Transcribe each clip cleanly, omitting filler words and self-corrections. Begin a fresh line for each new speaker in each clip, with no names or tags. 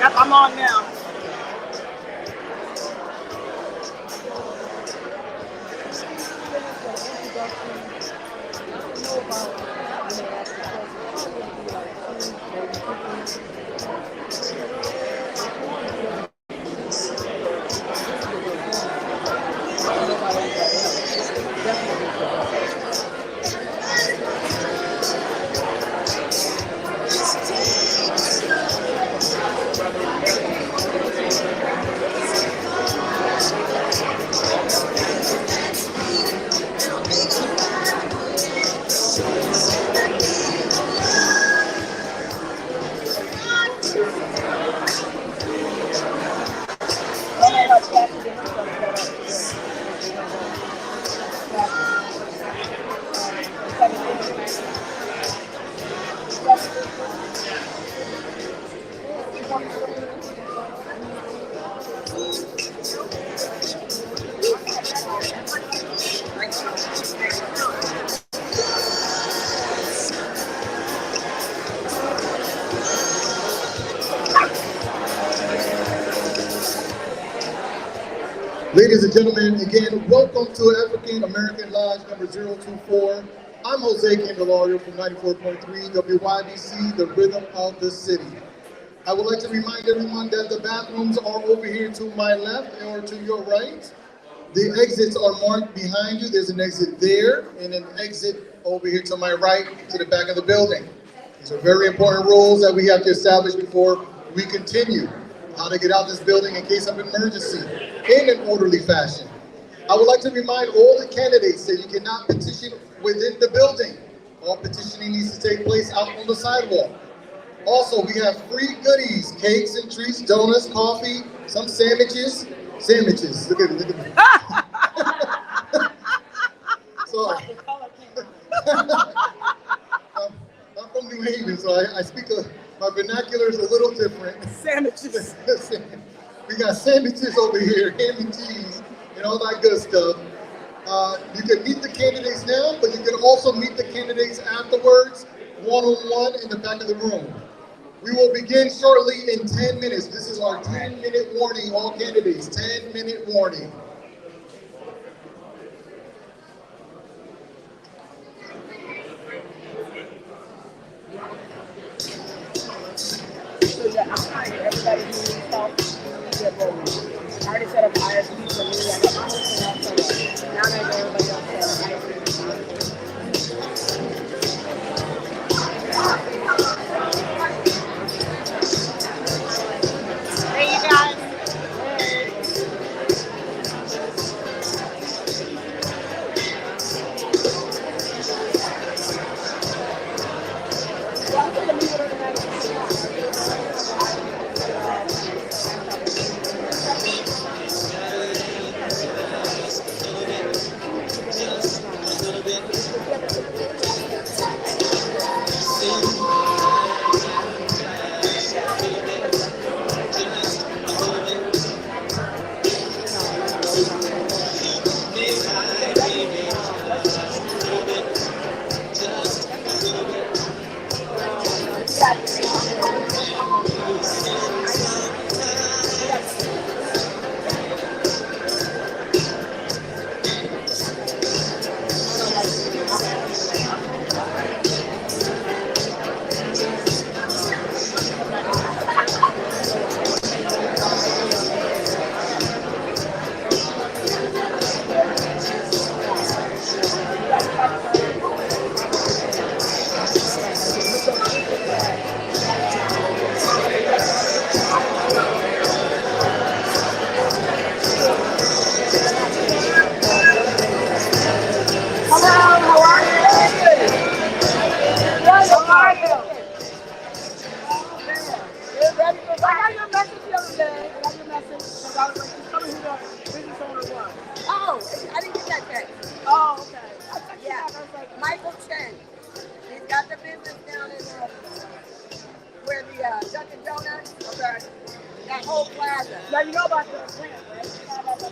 Yep, I'm on now.
Ladies and gentlemen, again, welcome to African American Lodge number 024. I'm Jose Candelario from 94.3 WYBC, the rhythm of the city. I would like to remind everyone that the bathrooms are over here to my left or to your right. The exits are marked behind you. There's an exit there and an exit over here to my right to the back of the building. These are very important rules that we have to establish before we continue. How to get out this building in case of emergency in an orderly fashion. I would like to remind all the candidates that you cannot petition within the building. All petitioning needs to take place out on the sidewalk. Also, we have free goodies, cakes and treats, donuts, coffee, some sandwiches. Sandwiches, look at me. Sorry. I'm from New Haven, so I speak my vernacular is a little different.
Sandwiches.
We got sandwiches over here, ham and cheese, and all that good stuff. You can meet the candidates now, but you can also meet the candidates afterwards, one-on-one in the back of the room. We will begin shortly in 10 minutes. This is our 10-minute warning, all candidates, 10-minute warning.
Everybody needs help. I already set up ISP for me. I got my whole thing all set up. Now I got everybody else set up ISP. Hey, you guys. Now you know about the grant, right? You know about the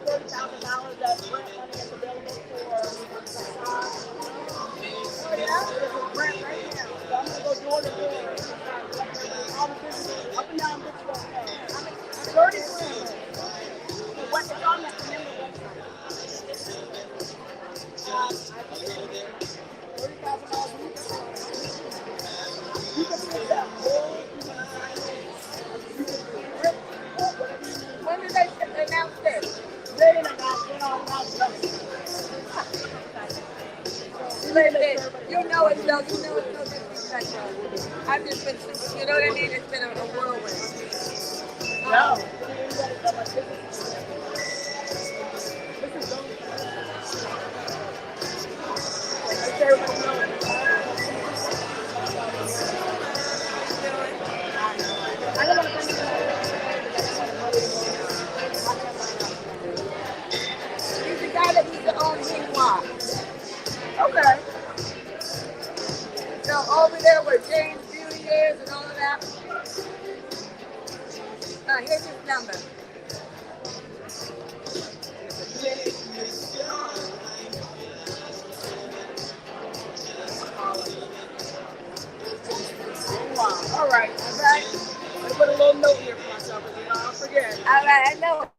$30,000 that grant money is available for facades. Oh yeah, there's a grant right now. So I'm gonna go door to door, all the businesses up and down know it's no, you know it's no disrespect. I've just been, you know what I mean? It's been a whirlwind. No. I don't want to bring He's the guy that used to own Quinoa. Okay. So over there where James Beauty is and all of that. Here's his number. Wow. All right. Okay. I put a little note here for myself, but I'll forget. All right. I know.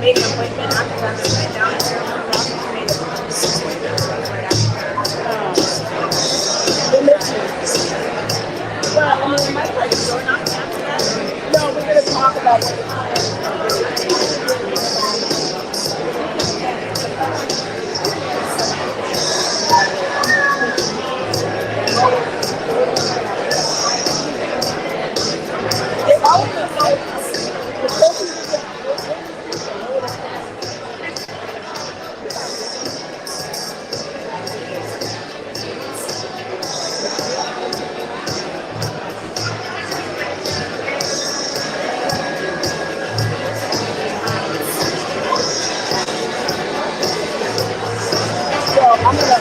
Made an appointment after that. I went down there and made an appointment right after. Well, I mean, my place door knocked after that. No, we're going to talk about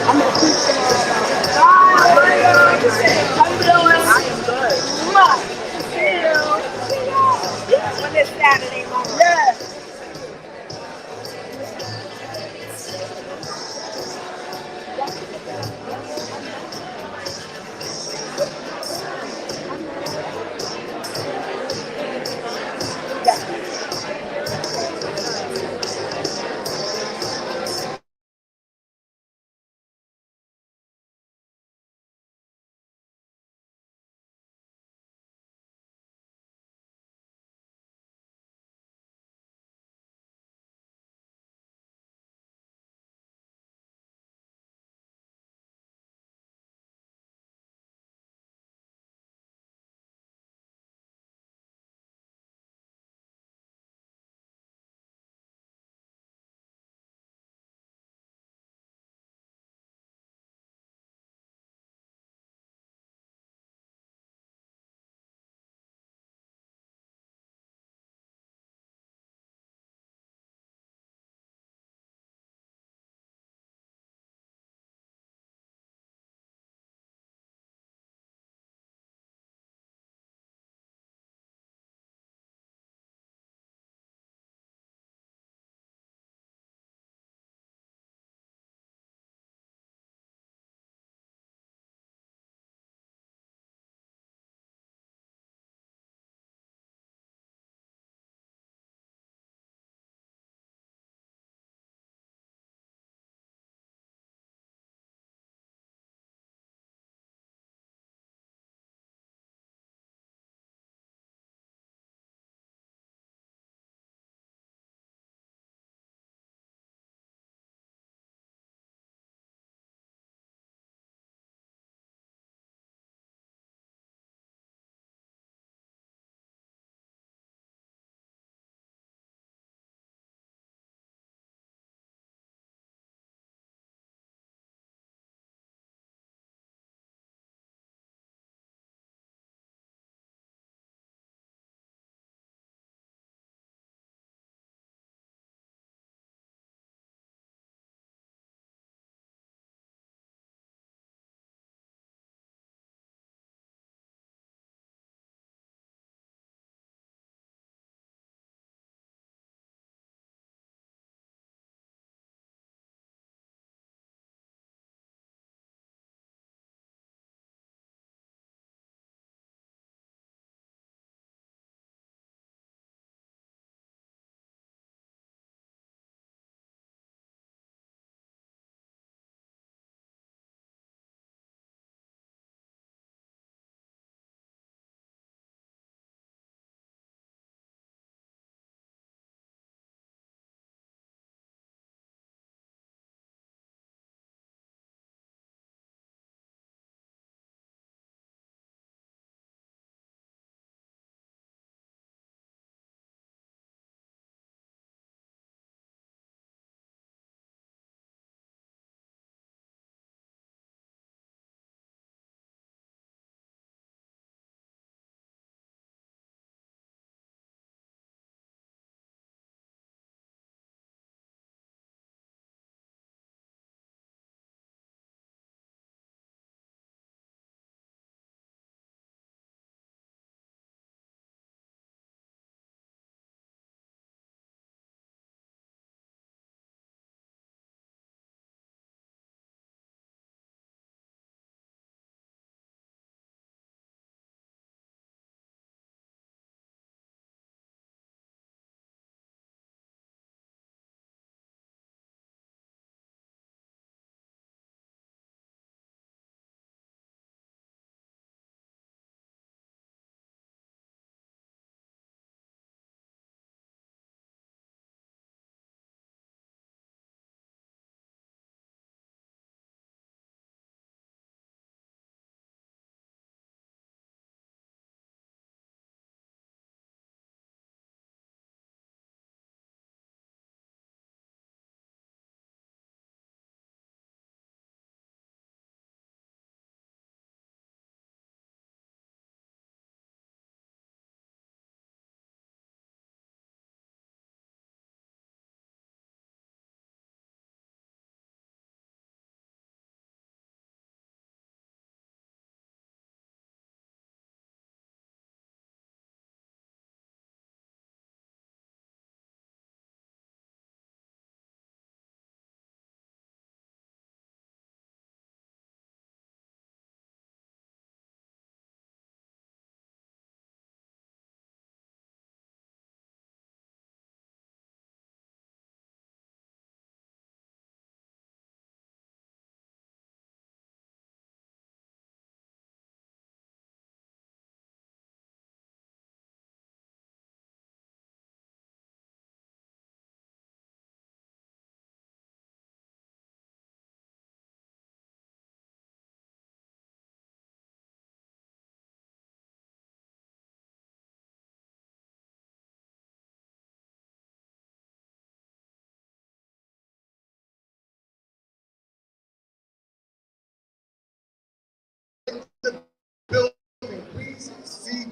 I'm gonna keep Hi, how you doing? I am good. See you. Yeah, when it's Saturday morning. Yes.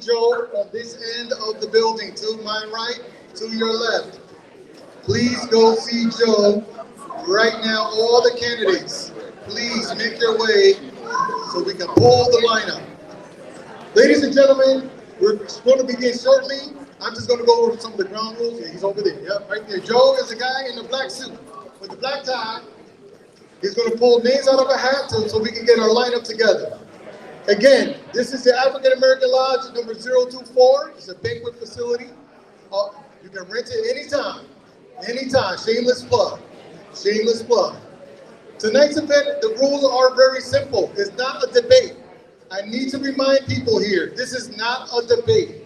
Joe on this end of the building, to my right, to your left. Please go see Joe right now. All the candidates, please make your way so we can pull the lineup. Ladies and gentlemen, we're going to begin shortly. I'm just going to go over some of the ground rules. Yeah, he's over there. Yep, right there. Joe is the guy in the black suit with the black tie. He's going to pull names out of a hat so we can get our lineup together. Again, this is the African American Lodge number 024. It's a banquet facility. You can rent it anytime. Anytime. Shameless plug. Shameless plug. Tonight's event, the rules are very simple. It's not a debate. I need to remind people here, this is not a debate.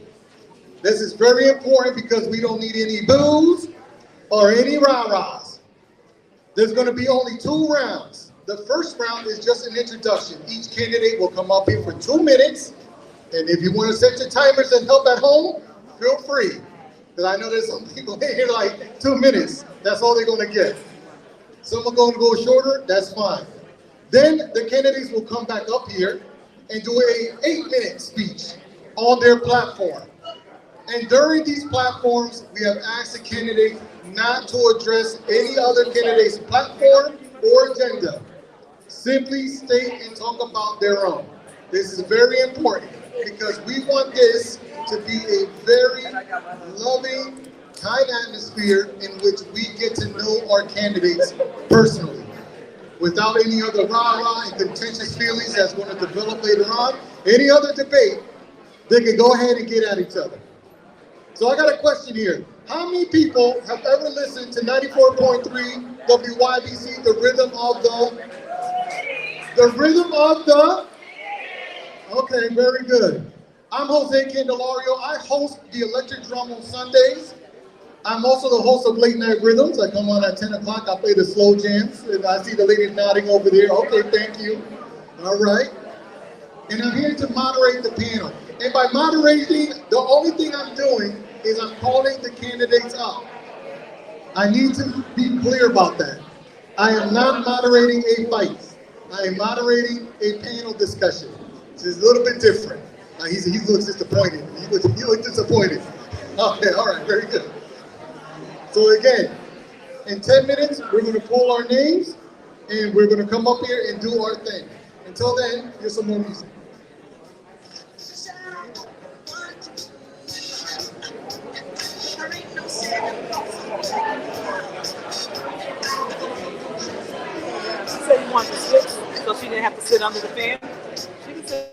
This is very important because we don't need any boos or any rah-rahs. There's going to be only 2 rounds. The first round is just an introduction. Each candidate will come up here for 2 minutes. And if you want to set your timers and help at home, feel free. Because I know there's some people in here like 2 minutes. That's all they're going to get. Some are going to go shorter, that's fine. Then the candidates will come back up here and do a 8-minute speech on their platform. And during these platforms, we have asked the candidate not to address any other candidate's platform or agenda. Simply state and talk about their own. This is very important because we want this to be a very loving, kind atmosphere in which we get to know our candidates personally, without any other rah-rah and contentious feelings that's going to develop later on. Any other debate, they can go ahead and get at each other. So I got a question here. How many people have ever listened to 94.3 WYBC, the rhythm of the? Okay, very good. I'm Jose Candelario. I host the Electric Drum on Sundays. I'm also the host of Late Night Rhythms. I come on at 10 o'clock. I play the slow jams. And I see the ladies nodding over there. Okay, thank you. All right. And I'm here to moderate the panel. And by moderating, the only thing I'm doing is I'm calling the candidates up. I need to be clear about that. I am not moderating a fight. I am moderating a panel discussion. This is a little bit different. He looks disappointed. He looks disappointed. Okay, all right, very good. So again, in 10 minutes, we're going to pull our names, and we're going to come up here and do our thing. Until then, here's some more music.
She said you wanted to switch so she didn't have to sit under the fan. She can sit.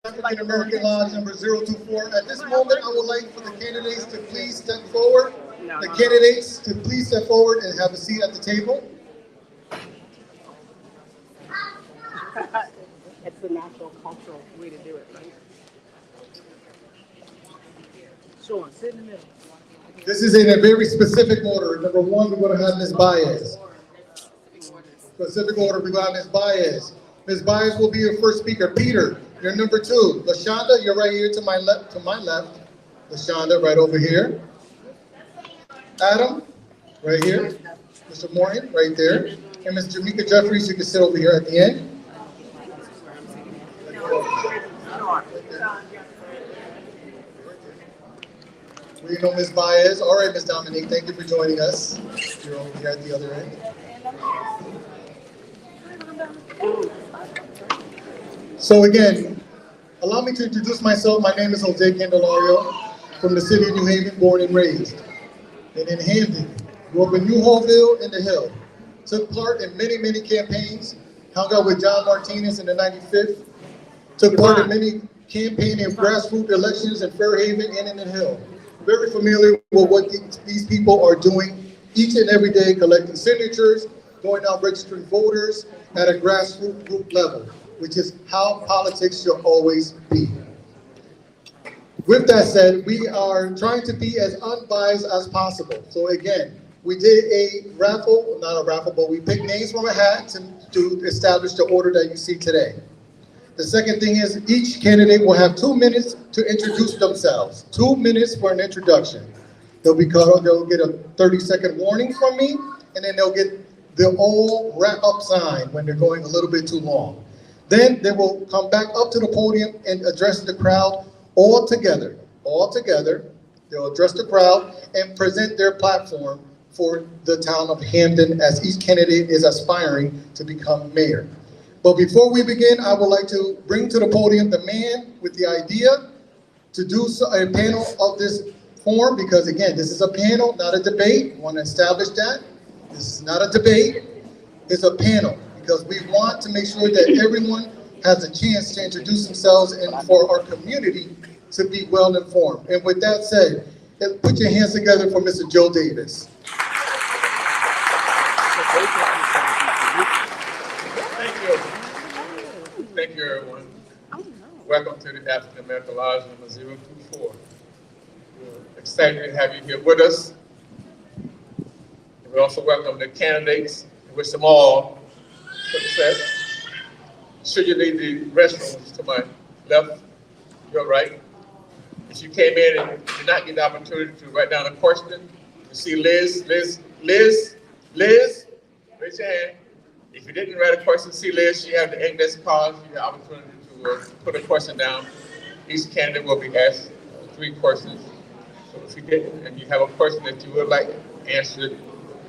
African American Lodge number 024. At this moment, I would like for the candidates to please step forward. The candidates to please step forward and have a seat at the table.
It's the natural cultural way to do it, right? Sure, sit in the middle.
This is in a very specific order. Number one, we're going to have Ms. Baez. Specific order, we're going to have Ms. Baez. Ms. Baez will be your first speaker. Peter, you're number two. LaShonda, you're right here to my left. LaShonda, right over here. Adam, right here. Mr. Morton, right there. And Ms. Jamaica Jeffries, you can sit over here at the end. We know Ms. Baez. All right, Ms. Dominique, thank you for joining us. You're over here at the other end. So again, allow me to introduce myself. My name is Jose Candelario from the city of New Haven, born and raised. And in Hamden, grew up in New Hallville in the Hill. Took part in many, many campaigns. Hung out with John Martinez in the 95th. Took part in many campaigning and grassroots elections in Fairhaven and in the Hill. Very familiar with what these people are doing each and every day, collecting signatures, going out registering voters at a grassroots group level, which is how politics should always be. With that said, we are trying to be as unbiased as possible. So again, we did a raffle, not a raffle, but we picked names from a hat to establish the order that you see today. The second thing is each candidate will have 2 minutes to introduce themselves. 2 minutes for an introduction. They'll get a 30-second warning from me, and then they'll get the all wrap up sign when they're going a little bit too long. Then they will come back up to the podium and address the crowd all together. All together, they'll address the crowd and present their platform for the town of Hamden as each candidate is aspiring to become mayor. But before we begin, I would like to bring to the podium the man with the idea to do a panel of this form, because again, this is a panel, not a debate. I want to establish that. This is not a debate, it's a panel, because we want to make sure that everyone has a chance to introduce themselves and for our community to be well informed. And with that said, put your hands together for Mr. Joe Davis.
Thank you, everyone. Welcome to the African American Lodge number 024. We're excited to have you here with us. We also welcome the candidates and wish them all success. Should you leave the restrooms to my left, your right. If you came in and did not get the opportunity to write down a question, you see Liz, raise your hand. If you didn't write a question, see Liz, she has the index card, you have the opportunity to put a question down. Each candidate will be asked 3 questions. So if you didn't, and you have a question that you would like answered,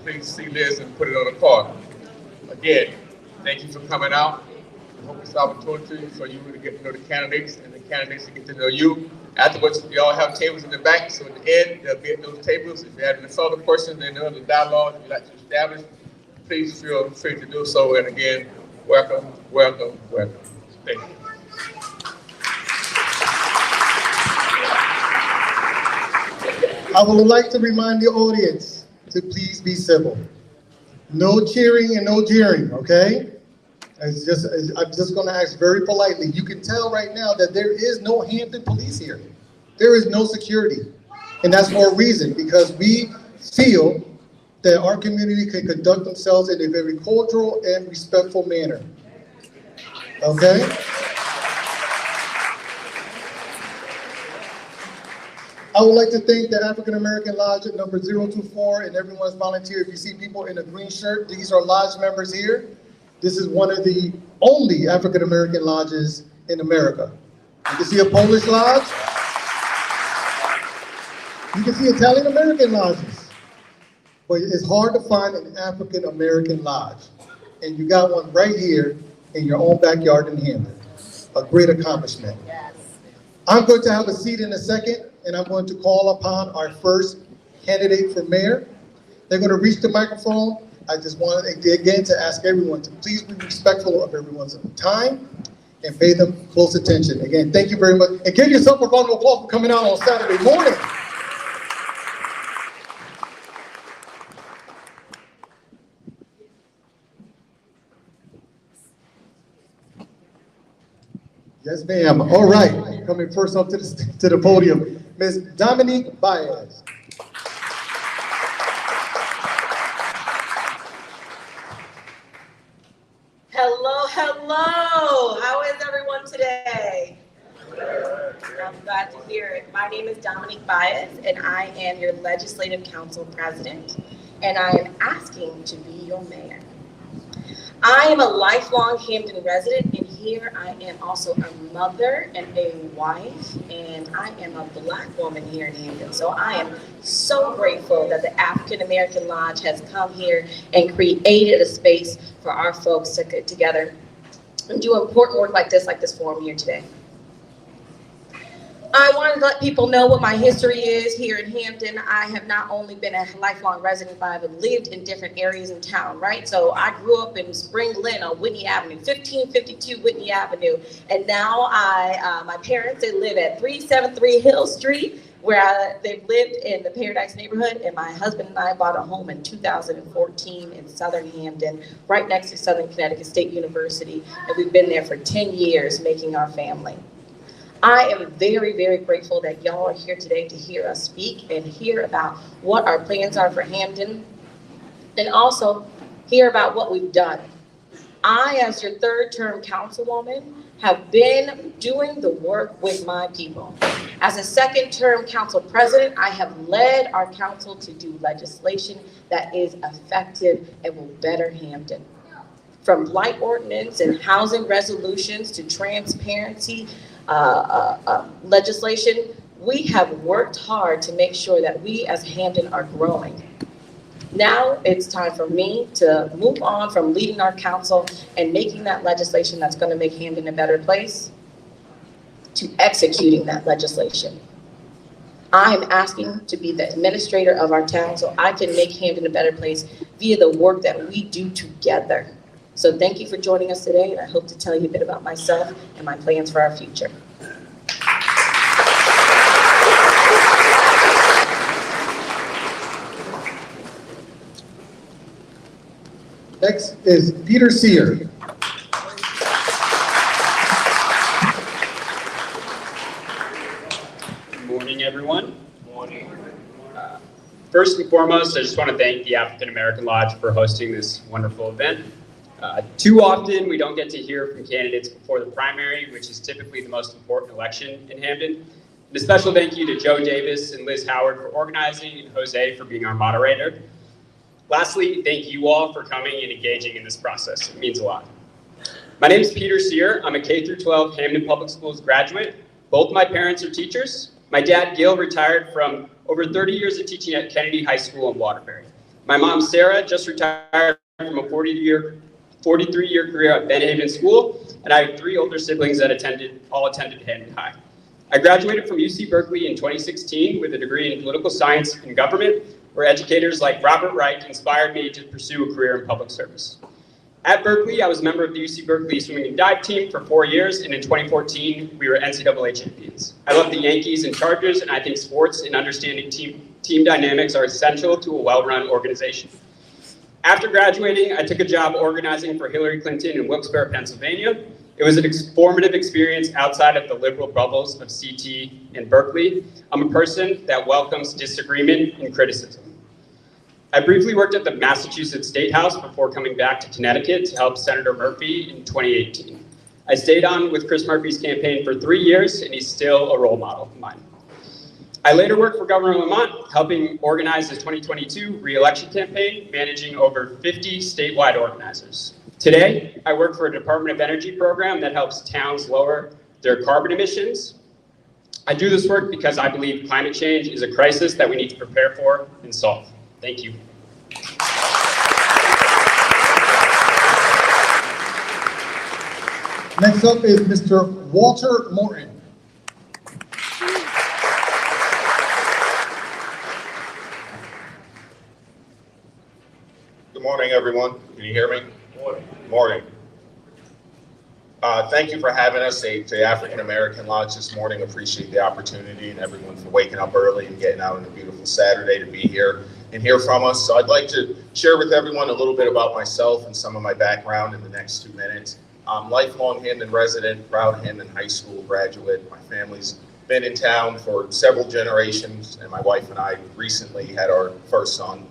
please see Liz and put it on the card. Again, thank you for coming out. I hope it's an opportunity for you to get to know the candidates and the candidates to get to know you. Afterwards, we all have tables in the back, so at the end, they'll be at those tables. If you have any further questions, then the dialogue you'd like to establish, please feel free to do so. And again, welcome, welcome, welcome. Thank you.
I would like to remind the audience to please be civil. No cheering and no jeering, okay? I'm just gonna ask very politely. You can tell right now that there is no Hampton police here. There is no security. And that's for a reason, because we feel that our community can conduct themselves in a very cultural and respectful manner. Okay? I would like to thank the African American Lodge at number 024 and everyone's volunteered. If you see people in a green shirt, these are lodge members here. This is one of the only African American lodges in America. You can see a Polish lodge. You can see Italian American lodges. But it's hard to find an African American lodge. And you got one right here in your own backyard in Hamden. A great accomplishment.
Yes.
I'm going to have a seat in a second, and I'm going to call upon our first candidate for mayor. They're going to reach the microphone. I just want again to ask everyone to please be respectful of everyone's time and pay them close attention. Again, thank you very much. And give yourself a round of applause for coming out on Saturday morning. Yes, ma'am. All right. Coming first up to the podium, Ms. Dominique Baez.
Hello, hello. How is everyone today? I'm glad to hear it. My name is Dominique Baez, and I am your Legislative Council President, and I am asking to be your mayor. I am a lifelong Hamden resident, and here I am also a mother and a wife, and I am a Black woman here in Hamden. So I am so grateful that the African American Lodge has come here and created a space for our folks to get together and do important work like this forum here today. I wanted to let people know what my history is here in Hamden. I have not only been a lifelong resident, but I've lived in different areas in town, right? So I grew up in Spring Glen on Whitney Avenue, 1552 Whitney Avenue. And now my parents, they live at 373 Hill Street, where they've lived in the Paradise neighborhood. And my husband and I bought a home in 2014 in Southern Hamden, right next to Southern Connecticut State University. And we've been there for 10 years making our family. I am very, very grateful that y'all are here today to hear us speak and hear about what our plans are for Hamden, and also hear about what we've done. I, as your third-term councilwoman, have been doing the work with my people. As a second-term council president, I have led our council to do legislation that is effective and will better Hamden. From blight ordinance and housing resolutions to transparency legislation, we have worked hard to make sure that we as Hamden are growing. Now it's time for me to move on from leading our council and making that legislation that's going to make Hamden a better place to executing that legislation. I'm asking to be the administrator of our town so I can make Hamden a better place via the work that we do together. So thank you for joining us today, and I hope to tell you a bit about myself and my plans for our future.
Next is Peter Sear.
Good morning, everyone. Good morning. First and foremost, I just want to thank the African American Lodge for hosting this wonderful event. Too often, we don't get to hear from candidates before the primary, which is typically the most important election in Hamden. And a special thank you to Joe Davis and Liz Howard for organizing, and Jose for being our moderator. Lastly, thank you all for coming and engaging in this process. It means a lot. My name is Peter Sear. I'm a K-12 Hamden Public Schools graduate. Both my parents are teachers. My dad, Gil, retired from over 30 years of teaching at Kennedy High School in Waterbury. My mom, Sarah, just retired from a 43-year career at Ben Haven School, and I have 3 older siblings that all attended Hamden High. I graduated from UC Berkeley in 2016 with a degree in political science and government, where educators like Robert Reich inspired me to pursue a career in public service. At Berkeley, I was a member of the UC Berkeley swimming and dive team for 4 years, and in 2014, we were NCAA champions. I love the Yankees and Chargers, and I think sports and understanding team dynamics are essential to a well-run organization. After graduating, I took a job organizing for Hillary Clinton in Wilkes-Barre, Pennsylvania. It was an formative experience outside of the liberal bubbles of CT and Berkeley. I'm a person that welcomes disagreement and criticism. I briefly worked at the Massachusetts State House before coming back to Connecticut to help Senator Murphy in 2018. I stayed on with Chris Murphy's campaign for 3 years, and he's still a role model of mine. I later worked for Governor Lamont, helping organize the 2022 re-election campaign, managing over 50 statewide organizers. Today, I work for a Department of Energy program that helps towns lower their carbon emissions. I do this work because I believe climate change is a crisis that we need to prepare for and solve. Thank you.
Next up is Mr. Walter Morton.
Good morning, everyone. Can you hear me? Morning. Morning.
Thank you for having us to the African American Lodge this morning. Appreciate the opportunity and everyone for waking up early and getting out on a beautiful Saturday to be here and hear from us. So I'd like to share with everyone a little bit about myself and some of my background in the next 2 minutes. I'm lifelong Hamden resident, proud Hamden High School graduate. My family's been in town for several generations, and my wife and I recently had our first son,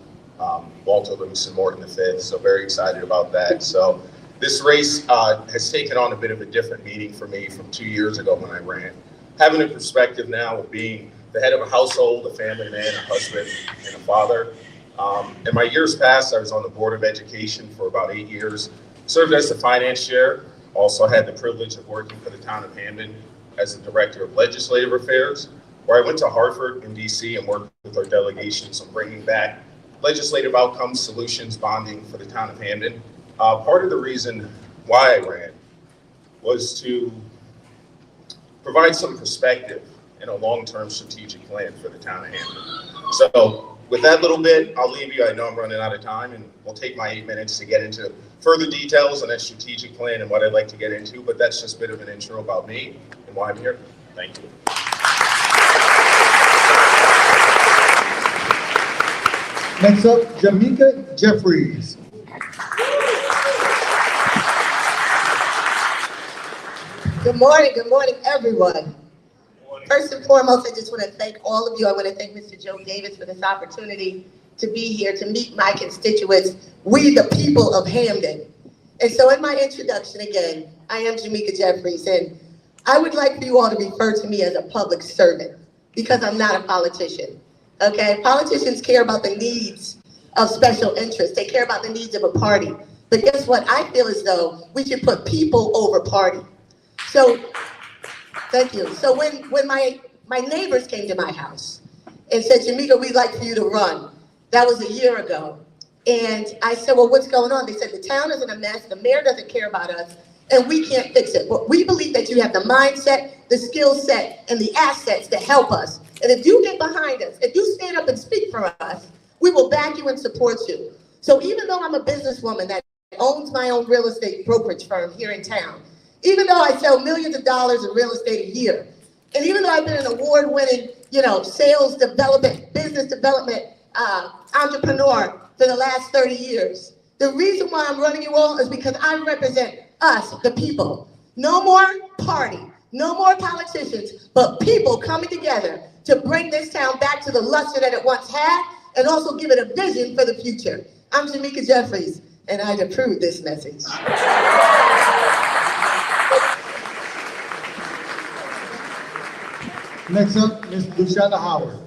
Walter Livingston Morton V. So very excited about that. So this race has taken on a bit of a different meaning for me from 2 years ago when I ran. Having a perspective now of being the head of a household, a family man, a husband, and a father. In my years past, I was on the Board of Education for about 8 years, served as the finance chair, also had the privilege of working for the town of Hamden as the director of legislative affairs, where I went to Hartford in DC and worked with our delegations on bringing back legislative outcomes, solutions, bonding for the town of Hamden. Part of the reason why I ran was to provide some perspective and a long-term strategic plan for the town of Hamden. So with that little bit, I'll leave you. I know I'm running out of time, and we'll take my 8 minutes to get into further details on that strategic plan and what I'd like to get into, but that's just a bit of an intro about me and why I'm here. Thank you.
Next up, Jamika Jeffries.
Good morning, everyone. First and foremost, I just want to thank all of you. I want to thank Mr. Joe Davis for this opportunity to be here to meet my constituents, we the people of Hamden. And so in my introduction again, I am Jamika Jeffries, and I would like for you all to refer to me as a public servant because I'm not a politician, okay? Politicians care about the needs of special interests. They care about the needs of a party. But guess what? I feel as though we should put people over party. So, thank you. So when my neighbors came to my house and said, Jamika, we'd like for you to run, that was a year ago. And I said, well, what's going on? They said, the town is in a mess, the mayor doesn't care about us, and we can't fix it. But we believe that you have the mindset, the skill set, and the assets to help us. And if you get behind us, if you stand up and speak for us, we will back you and support you. So even though I'm a businesswoman that owns my own real estate brokerage firm here in town, even though I sell millions of dollars in real estate a year, and even though I've been an award-winning, sales development, business development entrepreneur for the last 30 years, the reason why I'm running you all is because I represent us, the people. No more party, no more politicians, but people coming together to bring this town back to the luster that it once had, and also give it a vision for the future. I'm Jamika Jeffries, and I approve this message.
Next up, Ms. Luciana Howard.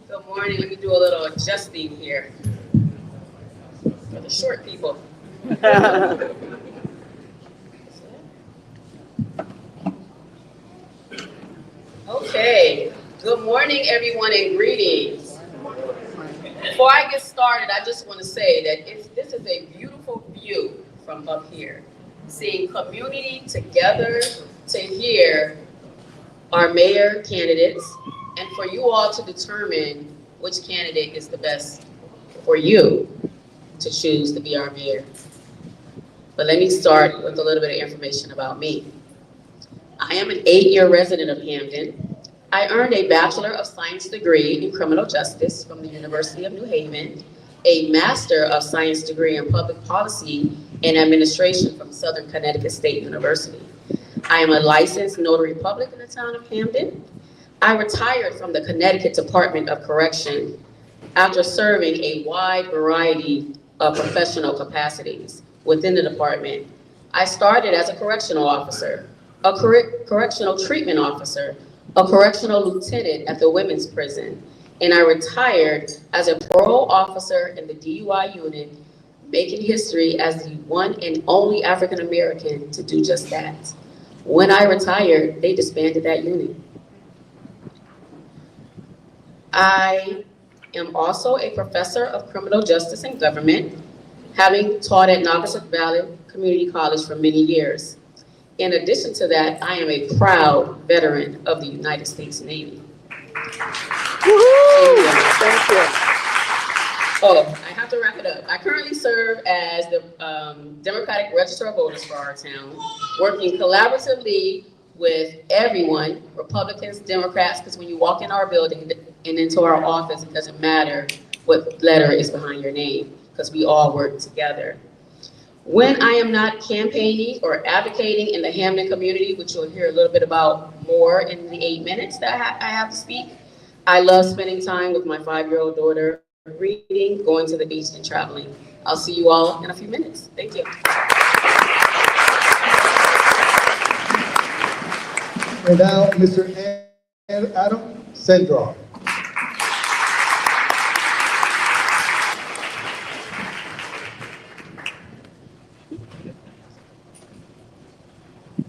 Good morning. Let me do a little adjusting here for the short people. Okay. Good morning, everyone, and greetings. Before I get started, I just want to say that this is a beautiful view from up here. Seeing community together to hear our mayor candidates and for you all to determine which candidate is the best for you to choose to be our mayor. But let me start with a little bit of information about me. I am an 8-year resident of Hamden. I earned a Bachelor of Science degree in Criminal Justice from the University of New Haven, a Master of Science degree in Public Policy and Administration from Southern Connecticut State University. I am a licensed notary public in the town of Hamden. I retired from the Connecticut Department of Correction after serving a wide variety of professional capacities within the department. I started as a correctional officer, a correctional treatment officer, a correctional lieutenant at the women's prison, and I retired as a parole officer in the DUI unit, making history as the one and only African American to do just that. When I retired, they disbanded that unit. I am also a professor of criminal justice and government, having taught at Naugatuck Valley Community College for many years. In addition to that, I am a proud veteran of the United States Navy.
Woohoo! Thank you.
Oh, I have to wrap it up. I currently serve as the Democratic Register of Voters for our town, working collaboratively with everyone, Republicans, Democrats, because when you walk in our building and into our office, it doesn't matter what letter is behind your name, because we all work together. When I am not campaigning or advocating in the Hamden community, which you'll hear a little bit about more in the 8 minutes that I have to speak, I love spending time with my 5-year-old daughter, reading, going to the beach, and traveling. I'll see you all in a few minutes. Thank you.
And now, Mr. Adam Sendroff.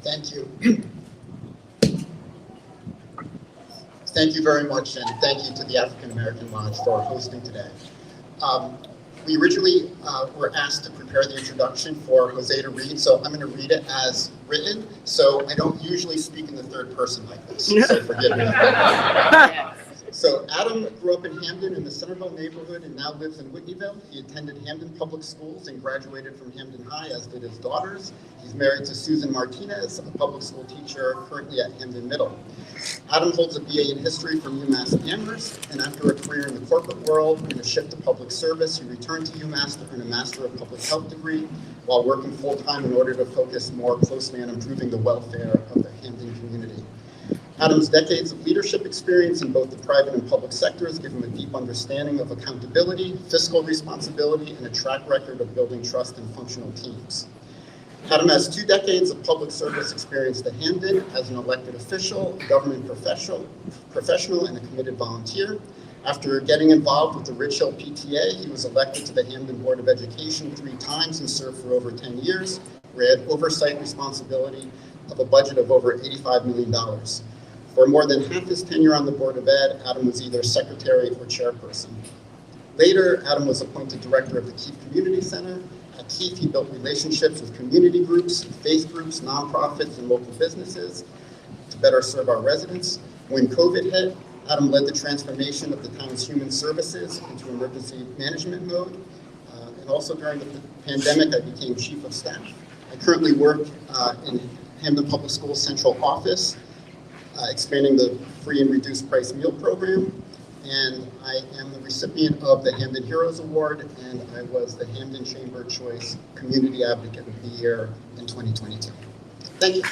Thank you. Thank you very much, and thank you to the African American Lodge for hosting today. We originally were asked to prepare the introduction for Jose to read, so I'm going to read it as written. So I don't usually speak in the third person like this, so forgive me. So Adam grew up in Hamden in the Centerville neighborhood and now lives in Whitneyville. He attended Hamden Public Schools and graduated from Hamden High, as did his daughters. He's married to Susan Martinez, a public school teacher currently at Hamden Middle. Adam holds a BA in history from UMass Amherst, and after a career in the corporate world and a shift to public service, he returned to UMass to earn a Master of Public Health degree while working full-time in order to focus more closely on improving the welfare of the Hamden community. Adam's decades of leadership experience in both the private and public sectors give him a deep understanding of accountability, fiscal responsibility, and a track record of building trust and functional teams. Adam has 2 decades of public service experience at Hamden as an elected official, a government professional, and a committed volunteer. After getting involved with the Rich Hill PTA, he was elected to the Hamden Board of Education 3 times and served for over 10 years, where he had oversight responsibility of a budget of over $85 million. For more than half his tenure on the Board of Ed, Adam was either secretary or chairperson. Later, Adam was appointed director of the Keith Community Center. At Keith, he built relationships with community groups, faith groups, nonprofits, and local businesses to better serve our residents. When COVID hit, Adam led the transformation of the town's human services into emergency management mode. And also during the pandemic, I became chief of staff. I currently work in Hamden Public Schools Central Office, expanding the free and reduced price meal program. And I am the recipient of the Hamden Heroes Award, and I was the Hamden Chamber Choice Community Advocate of the Year in 2022. Thank you.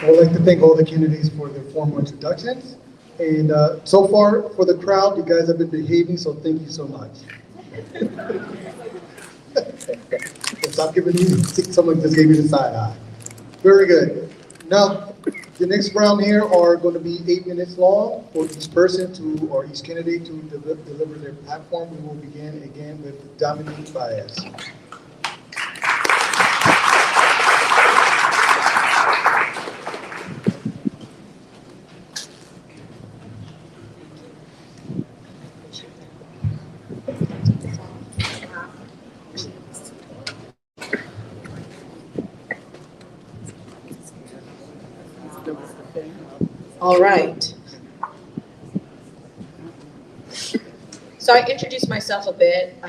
I would like to thank all the candidates for their formal introductions. And so far, for the crowd, you guys have been behaving, so thank you so much. Stop giving me, someone just gave me the side eye. Very good. Now, the next round here are going to be 8 minutes long for each person to, or each candidate to deliver their platform. We will begin again with Dominique Baez.
All right. So I introduced myself a bit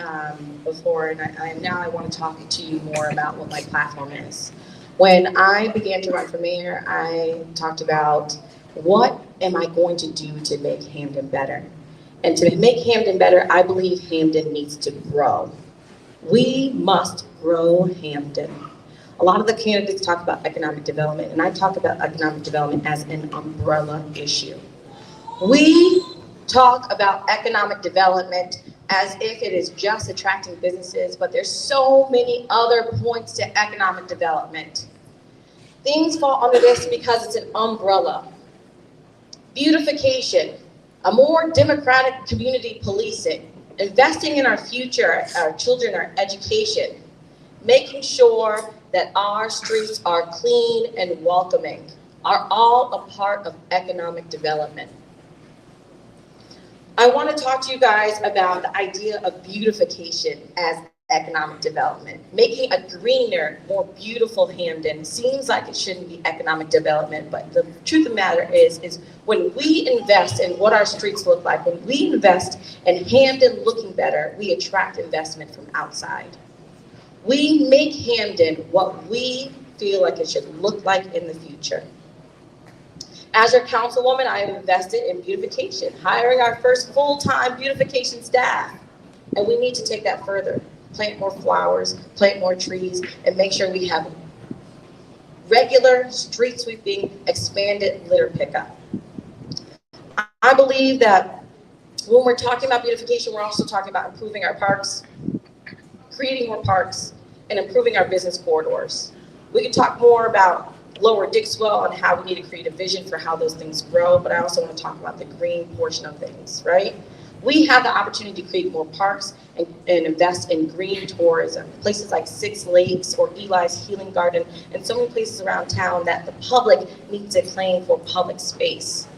before, and I want to talk to you more about what my platform is. When I began to run for mayor, I talked about what am I going to do to make Hamden better? And to make Hamden better, I believe Hamden needs to grow. We must grow Hamden. A lot of the candidates talk about economic development, and I talk about economic development as an umbrella issue. We talk about economic development as if it is just attracting businesses, but there's so many other points to economic development. Things fall under this because it's an umbrella. Beautification, a more democratic community policing, investing in our future, our children, our education, making sure that our streets are clean and welcoming are all a part of economic development. I want to talk to you guys about the idea of beautification as economic development. Making a greener, more beautiful Hamden seems like it shouldn't be economic development, but the truth of the matter is when we invest in what our streets look like, when we invest in Hamden looking better, we attract investment from outside. We make Hamden what we feel like it should look like in the future. As your councilwoman, I have invested in beautification, hiring our first full-time beautification staff, and we need to take that further. Plant more flowers, plant more trees, and make sure we have regular street sweeping, expanded litter pickup. I believe that when we're talking about beautification, we're also talking about improving our parks, creating more parks, and improving our business corridors. We can talk more about Lower Dixwell and how we need to create a vision for how those things grow, but I also want to talk about the green portion of things, right? We have the opportunity to create more parks and invest in green tourism. Places like Six Lakes or Eli's Healing Garden and so many places around town that the public needs to claim for public space.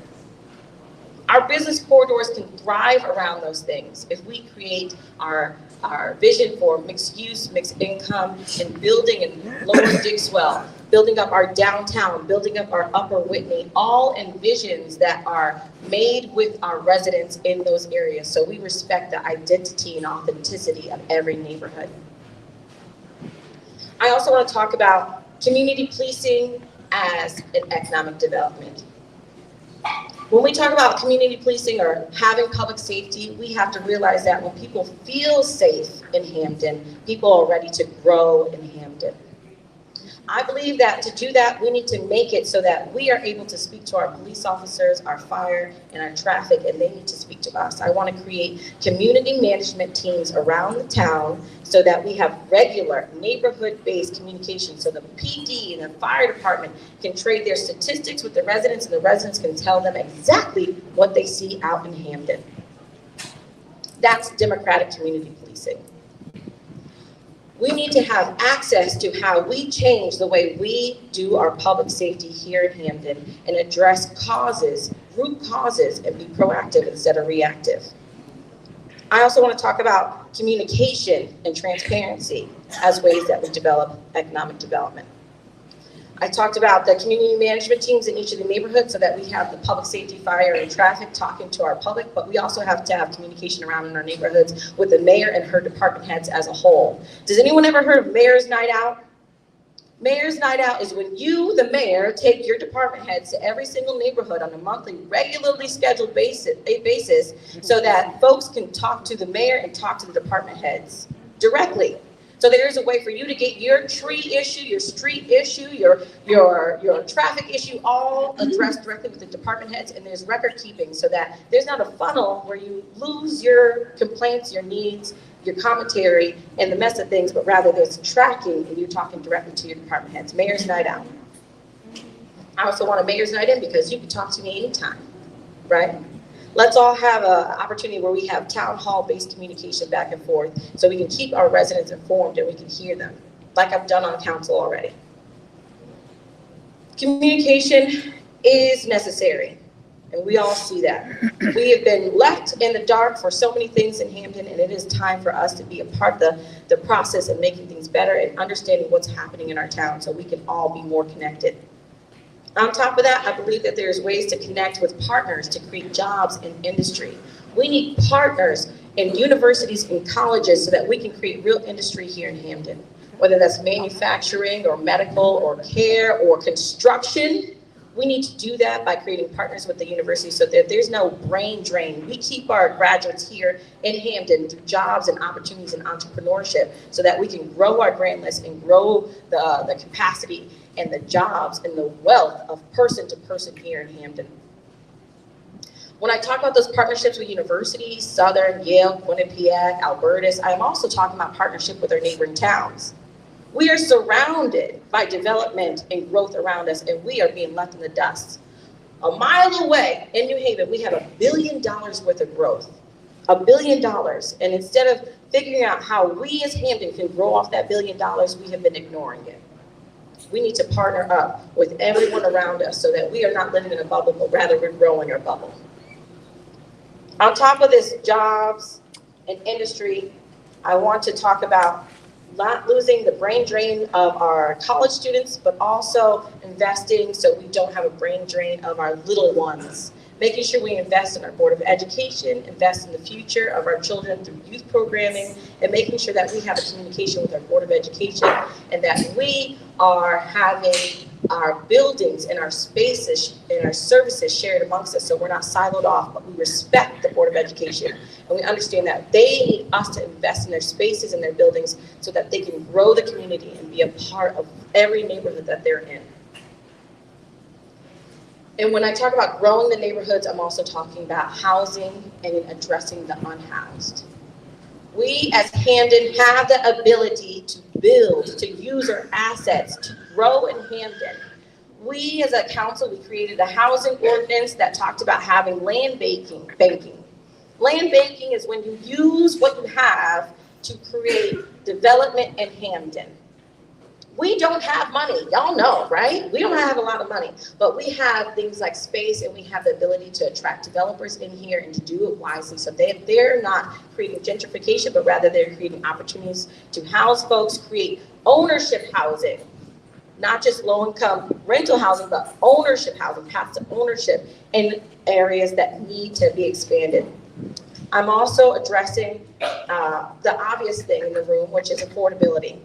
Our business corridors can thrive around those things if we create our vision for mixed use, mixed income, and building in Lower Dixwell, building up our downtown, building up our Upper Whitney, all in visions that are made with our residents in those areas. So we respect the identity and authenticity of every neighborhood. I also want to talk about community policing as an economic development. When we talk about community policing or having public safety, we have to realize that when people feel safe in Hamden, people are ready to grow in Hamden. I believe that to do that, we need to make it so that we are able to speak to our police officers, our fire, and our traffic, and they need to speak to us. I want to create community management teams around the town so that we have regular neighborhood-based communication so the PD and the fire department can trade their statistics with the residents, and the residents can tell them exactly what they see out in Hamden. That's democratic community policing. We need to have access to how we change the way we do our public safety here in Hamden and address causes, root causes, and be proactive instead of reactive. I also want to talk about communication and transparency as ways that we develop economic development. I talked about the community management teams in each of the neighborhoods so that we have the public safety, fire, and traffic talking to our public, but we also have to have communication around in our neighborhoods with the mayor and her department heads as a whole. Does anyone ever heard of Mayor's Night Out? Mayor's Night Out is when you, the mayor, take your department heads to every single neighborhood on a monthly, regularly scheduled basis so that folks can talk to the mayor and talk to the department heads directly. So there's a way for you to get your tree issue, your street issue, your traffic issue all addressed directly with the department heads, and there's record keeping so that there's not a funnel where you lose your complaints, your needs, your commentary, and the mess of things, but rather there's tracking and you're talking directly to your department heads. Mayor's Night Out. I also want a Mayor's Night In because you can talk to me anytime, right? Let's all have an opportunity where we have town hall-based communication back and forth so we can keep our residents informed and we can hear them, like I've done on council already. Communication is necessary, and we all see that. We have been left in the dark for so many things in Hamden, and it is time for us to be a part of the process of making things better and understanding what's happening in our town so we can all be more connected. On top of that, I believe that there's ways to connect with partners to create jobs in industry. We need partners in universities and colleges so that we can create real industry here in Hamden, whether that's manufacturing or medical or care or construction. We need to do that by creating partners with the university so that there's no brain drain. We keep our graduates here in Hamden through jobs and opportunities and entrepreneurship so that we can grow our grant list and grow the capacity and the jobs and the wealth of person to person here in Hamden. When I talk about those partnerships with universities, Southern, Yale, Quinnipiac, Albertus, I'm also talking about partnership with our neighboring towns. We are surrounded by development and growth around us, and we are being left in the dust. A mile away in New Haven, we have $1 billion worth of growth. $1 billion. And instead of figuring out how we as Hamden can grow off that $1 billion, we have been ignoring it. We need to partner up with everyone around us so that we are not living in a bubble, but rather we're growing our bubble. On top of this, jobs and industry, I want to talk about not losing the brain drain of our college students, but also investing so we don't have a brain drain of our little ones. Making sure we invest in our Board of Education, invest in the future of our children through youth programming, and making sure that we have a communication with our Board of Education and that we are having our buildings and our spaces and our services shared amongst us so we're not siloed off, but we respect the Board of Education. And we understand that they need us to invest in their spaces and their buildings so that they can grow the community and be a part of every neighborhood that they're in. And when I talk about growing the neighborhoods, I'm also talking about housing and addressing the unhoused. We as Hamden have the ability to build, to use our assets, to grow in Hamden. We as a council, we created a housing ordinance that talked about having land banking. Land banking is when you use what you have to create development in Hamden. We don't have money, y'all know, right? We don't have a lot of money, but we have things like space and we have the ability to attract developers in here and to do it wisely. So they're not creating gentrification, but rather they're creating opportunities to house folks, create ownership housing, not just low-income rental housing, but ownership housing, paths to ownership in areas that need to be expanded. I'm also addressing the obvious thing in the room, which is affordability.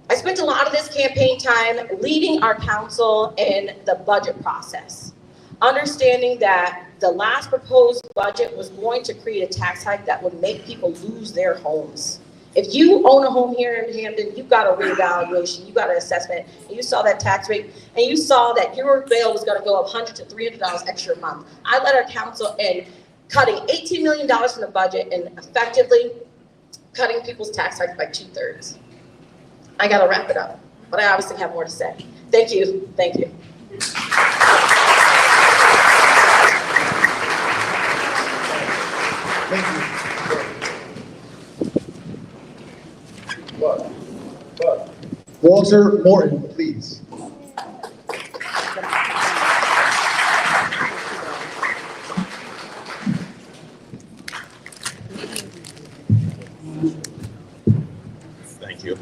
I spent a lot of this campaign time leading our council in the budget process, understanding that the last proposed budget was going to create a tax hike that would make people lose their homes. If you own a home here in Hamden, you got a reevaluation, you got an assessment, and you saw that tax rate, and you saw that your bill was gonna go up $100 to $300 extra a month. I led our council in cutting $18 million from the budget and effectively cutting people's tax hikes by 2/3. I gotta wrap it up, but I obviously have more to say. Thank you, thank you.
Walter Morton, please.
Thank you.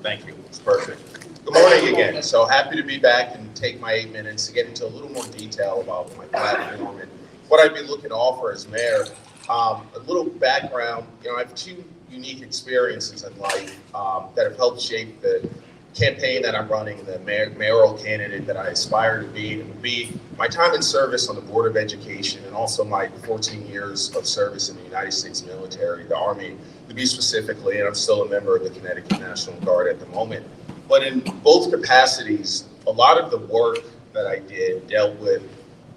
Thank you. It's perfect. Good morning again. So happy to be back and take my 8 minutes to get into a little more detail about my platform and what I'd be looking to offer as mayor. A little background, I have two unique experiences in life that have helped shape the campaign that I'm running, the mayoral candidate that I aspire to be. And it would be my time in service on the Board of Education and also my 14 years of service in the United States military, the Army, to be specifically, and I'm still a member of the Connecticut National Guard at the moment. But in both capacities, a lot of the work that I did dealt with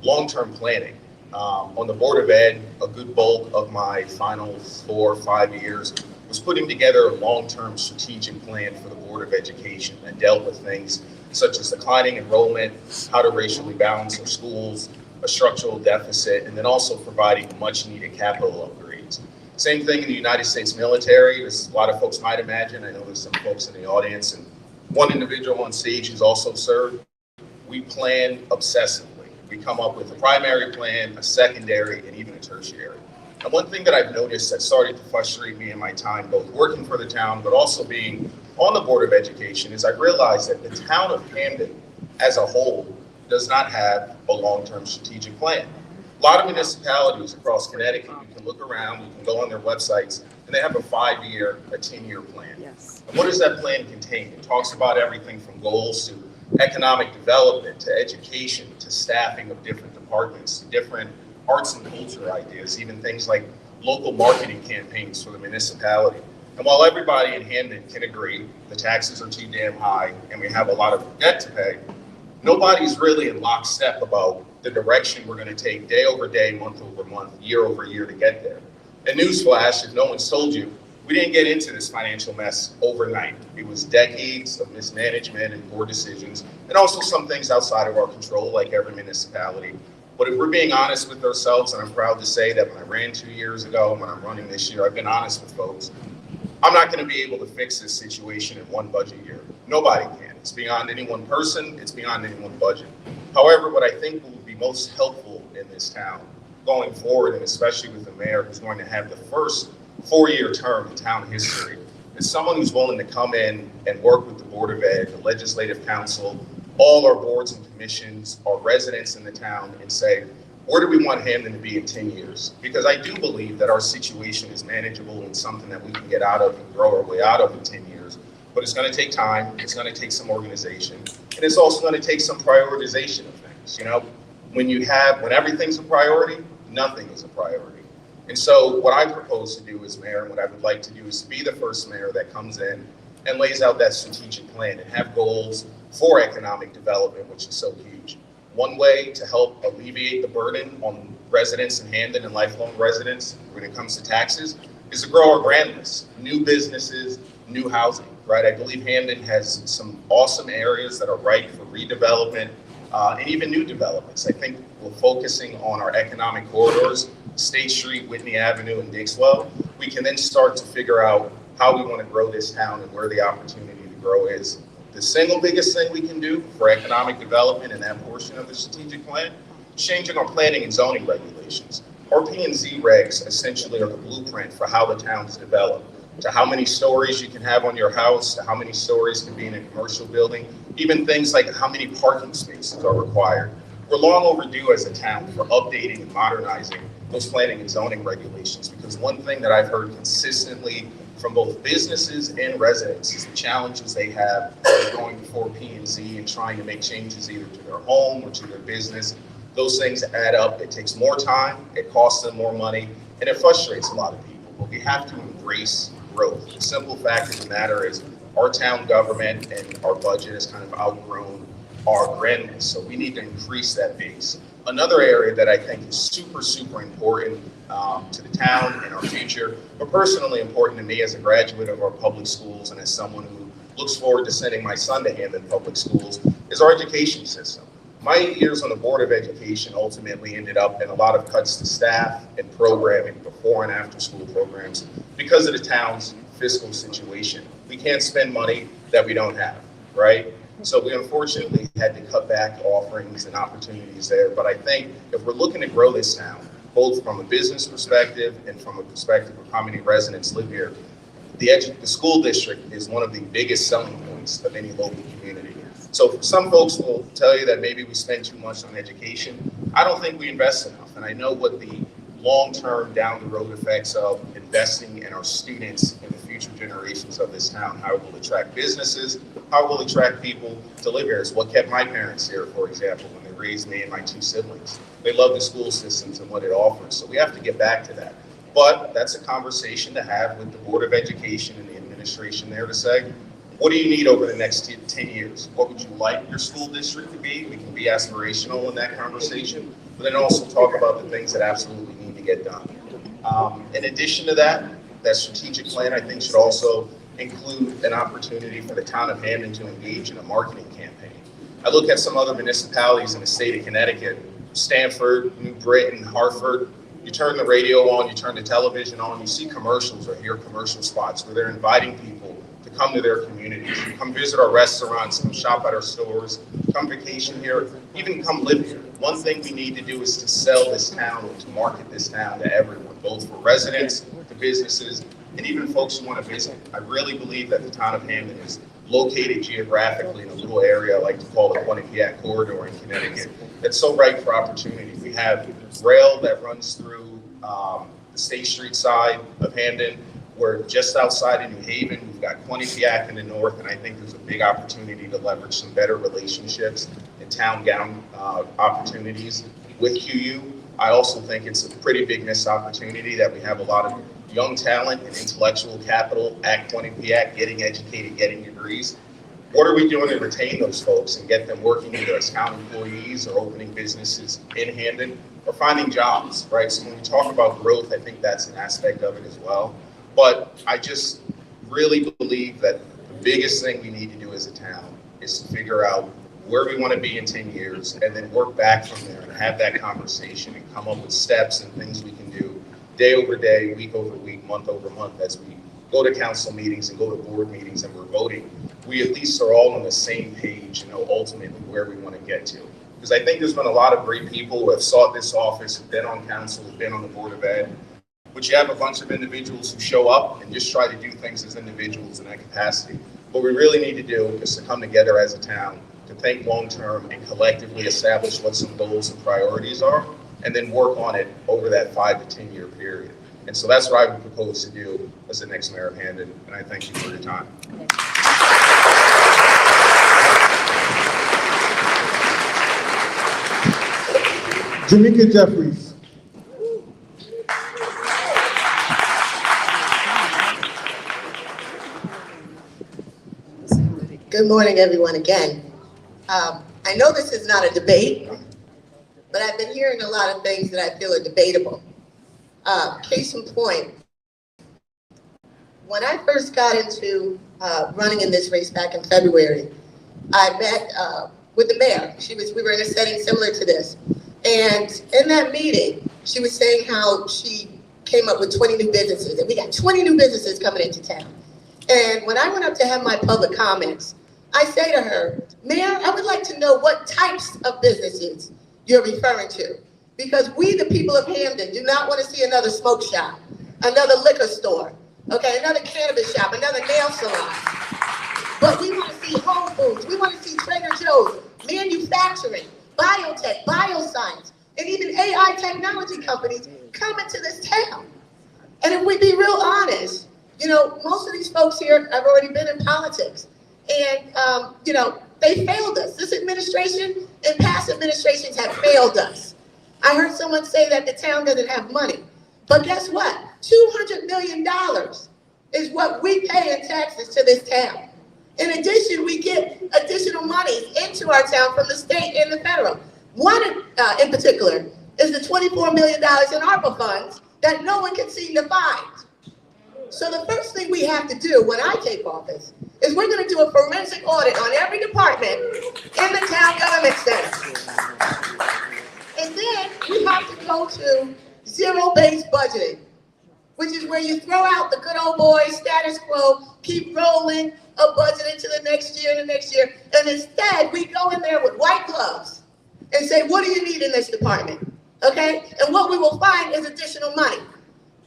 long-term planning. On the Board of Ed, a good bulk of my final 4 or 5 years was putting together a long-term strategic plan for the Board of Education that dealt with things such as declining enrollment, how to racially balance our schools, a structural deficit, and then also providing much needed capital upgrades. Same thing in the United States military. As a lot of folks might imagine, I know there's some folks in the audience and one individual on stage who's also served. We plan obsessively. We come up with a primary plan, a secondary, and even a tertiary. And one thing that I've noticed that started to frustrate me in my time, both working for the town, but also being on the Board of Education, is I realized that the town of Hamden as a whole does not have a long-term strategic plan. A lot of municipalities across Connecticut, you can look around, you can go on their websites, and they have a 5-year, a 10-year plan. Yes. And what does that plan contain? It talks about everything from goals to economic development, to education, to staffing of different departments, to different arts and culture ideas, even things like local marketing campaigns for the municipality. And while everybody in Hamden can agree the taxes are too damn high and we have a lot of debt to pay, nobody's really in lockstep about the direction we're going to take day over day, month over month, year over year to get there. And newsflash, if no one's told you, we didn't get into this financial mess overnight. It was decades of mismanagement and poor decisions, and also some things outside of our control, like every municipality. But if we're being honest with ourselves, and I'm proud to say that when I ran 2 years ago and when I'm running this year, I've been honest with folks, I'm not going to be able to fix this situation in one budget year. Nobody can. It's beyond any one person. It's beyond any one budget. However, what I think will be most helpful in this town going forward, and especially with the mayor who's going to have the first 4-year term in town history, is someone who's willing to come in and work with the Board of Ed, the Legislative Council, all our boards and commissions, our residents in the town, and say, where do we want Hamden to be in 10 years? Because I do believe that our situation is manageable and something that we can get out of and grow our way out of in 10 years. But it's going to take time, it's going to take some organization, and it's also going to take some prioritization of things. You know, when everything's a priority, nothing is a priority. And so what I propose to do as mayor, and what I would like to do, is to be the first mayor that comes in and lays out that strategic plan and have goals for economic development, which is so huge. One way to help alleviate the burden on residents in Hamden and lifelong residents when it comes to taxes is to grow our grand list, new businesses, new housing, right? I believe Hamden has some awesome areas that are ripe for redevelopment and even new developments. I think we're focusing on our economic corridors, State Street, Whitney Avenue, and Dixwell. We can then start to figure out how we want to grow this town and where the opportunity to grow is. The single biggest thing we can do for economic development in that portion of the strategic plan is changing our planning and zoning regulations. Our P&Z regs essentially are the blueprint for how the town's developed, to how many stories you can have on your house, to how many stories can be in a commercial building, even things like how many parking spaces are required. We're long overdue as a town for updating and modernizing those planning and zoning regulations, because one thing that I've heard consistently from both businesses and residents is the challenges they have going before P&Z and trying to make changes either to their home or to their business. Those things add up. It takes more time, it costs them more money, and it frustrates a lot of people. But we have to embrace growth. The simple fact of the matter is our town government and our budget has kind of outgrown our grandness, so we need to increase that base. Another area that I think is super, super important to the town and our future, but personally important to me as a graduate of our public schools and as someone who looks forward to sending my son to Hamden Public Schools, is our education system. My 8 years on the Board of Education ultimately ended up in a lot of cuts to staff and programming, before and after school programs, because of the town's fiscal situation. We can't spend money that we don't have, right? So we unfortunately had to cut back offerings and opportunities there. But I think if we're looking to grow this town, both from a business perspective and from a perspective of how many residents live here, the school district is one of the biggest selling points of any local community. So some folks will tell you that maybe we spend too much on education. I don't think we invest enough. And I know what the long-term down the road effects of investing in our students and the future generations of this town, how it will attract businesses, how it will attract people to live here. Is what kept my parents here, for example, when they raised me and my 2 siblings. They love the school systems and what it offers. So we have to get back to that. But that's a conversation to have with the Board of Education and the administration there to say, what do you need over the next 10 years? What would you like your school district to be? We can be aspirational in that conversation, but then also talk about the things that absolutely need to get done. In addition to that, that strategic plan, I think, should also include an opportunity for the town of Hamden to engage in a marketing campaign. I look at some other municipalities in the state of Connecticut, Stamford, New Britain, Hartford. You turn the radio on, you turn the television on, you see commercials or hear commercial spots where they're inviting people to come to their communities, come visit our restaurants, come shop at our stores, come vacation here, even come live here. One thing we need to do is to sell this town or to market this town to everyone, both for residents, to businesses, and even folks who want to visit. I really believe that the town of Hamden is located geographically in a little area I like to call the Quinnipiac corridor in Connecticut that's so ripe for opportunity. We have rail that runs through the State Street side of Hamden. We're just outside of New Haven. We've got Quinnipiac in the north, and I think there's a big opportunity to leverage some better relationships and town-gown opportunities with QU. I also think it's a pretty big missed opportunity that we have a lot of young talent and intellectual capital at Quinnipiac getting educated, getting degrees. What are we doing to retain those folks and get them working either as town employees or opening businesses in Hamden or finding jobs, right? So when we talk about growth, I think that's an aspect of it as well. But I just really believe that the biggest thing we need to do as a town is to figure out where we want to be in 10 years and then work back from there and have that conversation and come up with steps and things we can do day over day, week over week, month over month as we go to council meetings and go to board meetings and we're voting. We at least are all on the same page, ultimately where we want to get to. because I think there's been a lot of great people who have sought this office, have been on council, have been on the Board of Ed, but you have a bunch of individuals who show up and just try to do things as individuals in that capacity. What we really need to do is to come together as a town, to think long-term and collectively establish what some goals and priorities are, and then work on it over that 5 to 10 year period. And so that's what I would propose to do as the next mayor of Hamden, and I thank you for your time.
Jamaica Jeffries.
Good morning, everyone, again. I know this is not a debate, but I've been hearing a lot of things that I feel are debatable. Case in point, when I first got into running in this race back in February, I met with the mayor. We were in a setting similar to this. And in that meeting, she was saying how she came up with 20 new businesses, and we got 20 new businesses coming into town. And when I went up to have my public comments, I say to her, Mayor, I would like to know what types of businesses you're referring to. Because we, the people of Hamden, do not want to see another smoke shop, another liquor store, okay, another cannabis shop, another nail salon. But we want to see Whole Foods, we want to see Trader Joe's, manufacturing, biotech, bioscience, and even AI technology companies come into this town. And if we be real honest, you know, most of these folks here have already been in politics. And, you know, they failed us. This administration and past administrations have failed us. I heard someone say that the town doesn't have money. But guess what? $200 million is what we pay in taxes to this town. In addition, we get additional money into our town from the state and the federal. One in particular is the $24 million in ARPA funds that no one can seem to find. So the first thing we have to do when I take office is we're going to do a forensic audit on every department in the town government center. And then we have to go to zero-based budgeting, which is where you throw out the good old boy status quo, keep rolling a budget into the next year and the next year, and instead we go in there with white gloves and say, what do you need in this department, okay? And what we will find is additional money.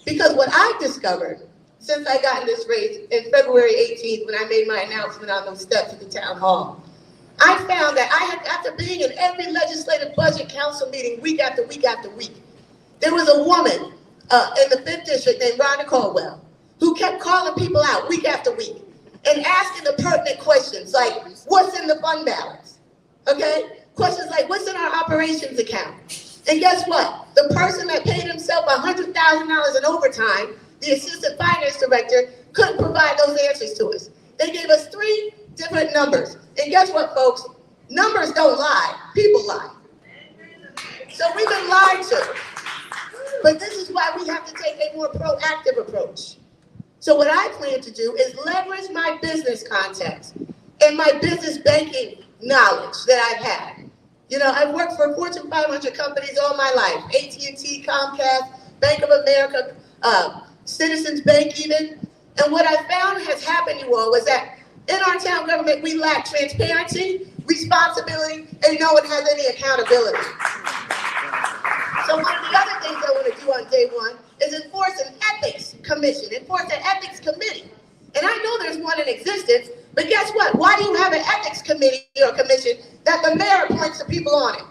Because what I've discovered since I got in this race in February 18th, when I made my announcement on those steps at the town hall, I found that after being in every legislative budget council meeting week after week after week, there was a woman in the 5th district named Rhonda Caldwell who kept calling people out week after week and asking the pertinent questions like, what's in the fund balance? Okay? Questions like, what's in our operations account? And guess what? The person that paid himself $100,000 in overtime, the assistant finance director, couldn't provide those answers to us. They gave us 3 different numbers. And guess what, folks? Numbers don't lie, people lie. So we've been lied to. But this is why we have to take a more proactive approach. So what I plan to do is leverage my business contacts and my business banking knowledge that I've had. You know, I've worked for Fortune 500 companies all my life, AT&T, Comcast, Bank of America, Citizens Bank even. And what I found has happened, you all, was that in our town government, we lack transparency, responsibility, and no one has any accountability. So one of the other things I want to do on day one is enforce an ethics commission, enforce an ethics committee. And I know there's one in existence, but guess what? Why do you have an ethics committee or commission that the mayor appoints the people on it?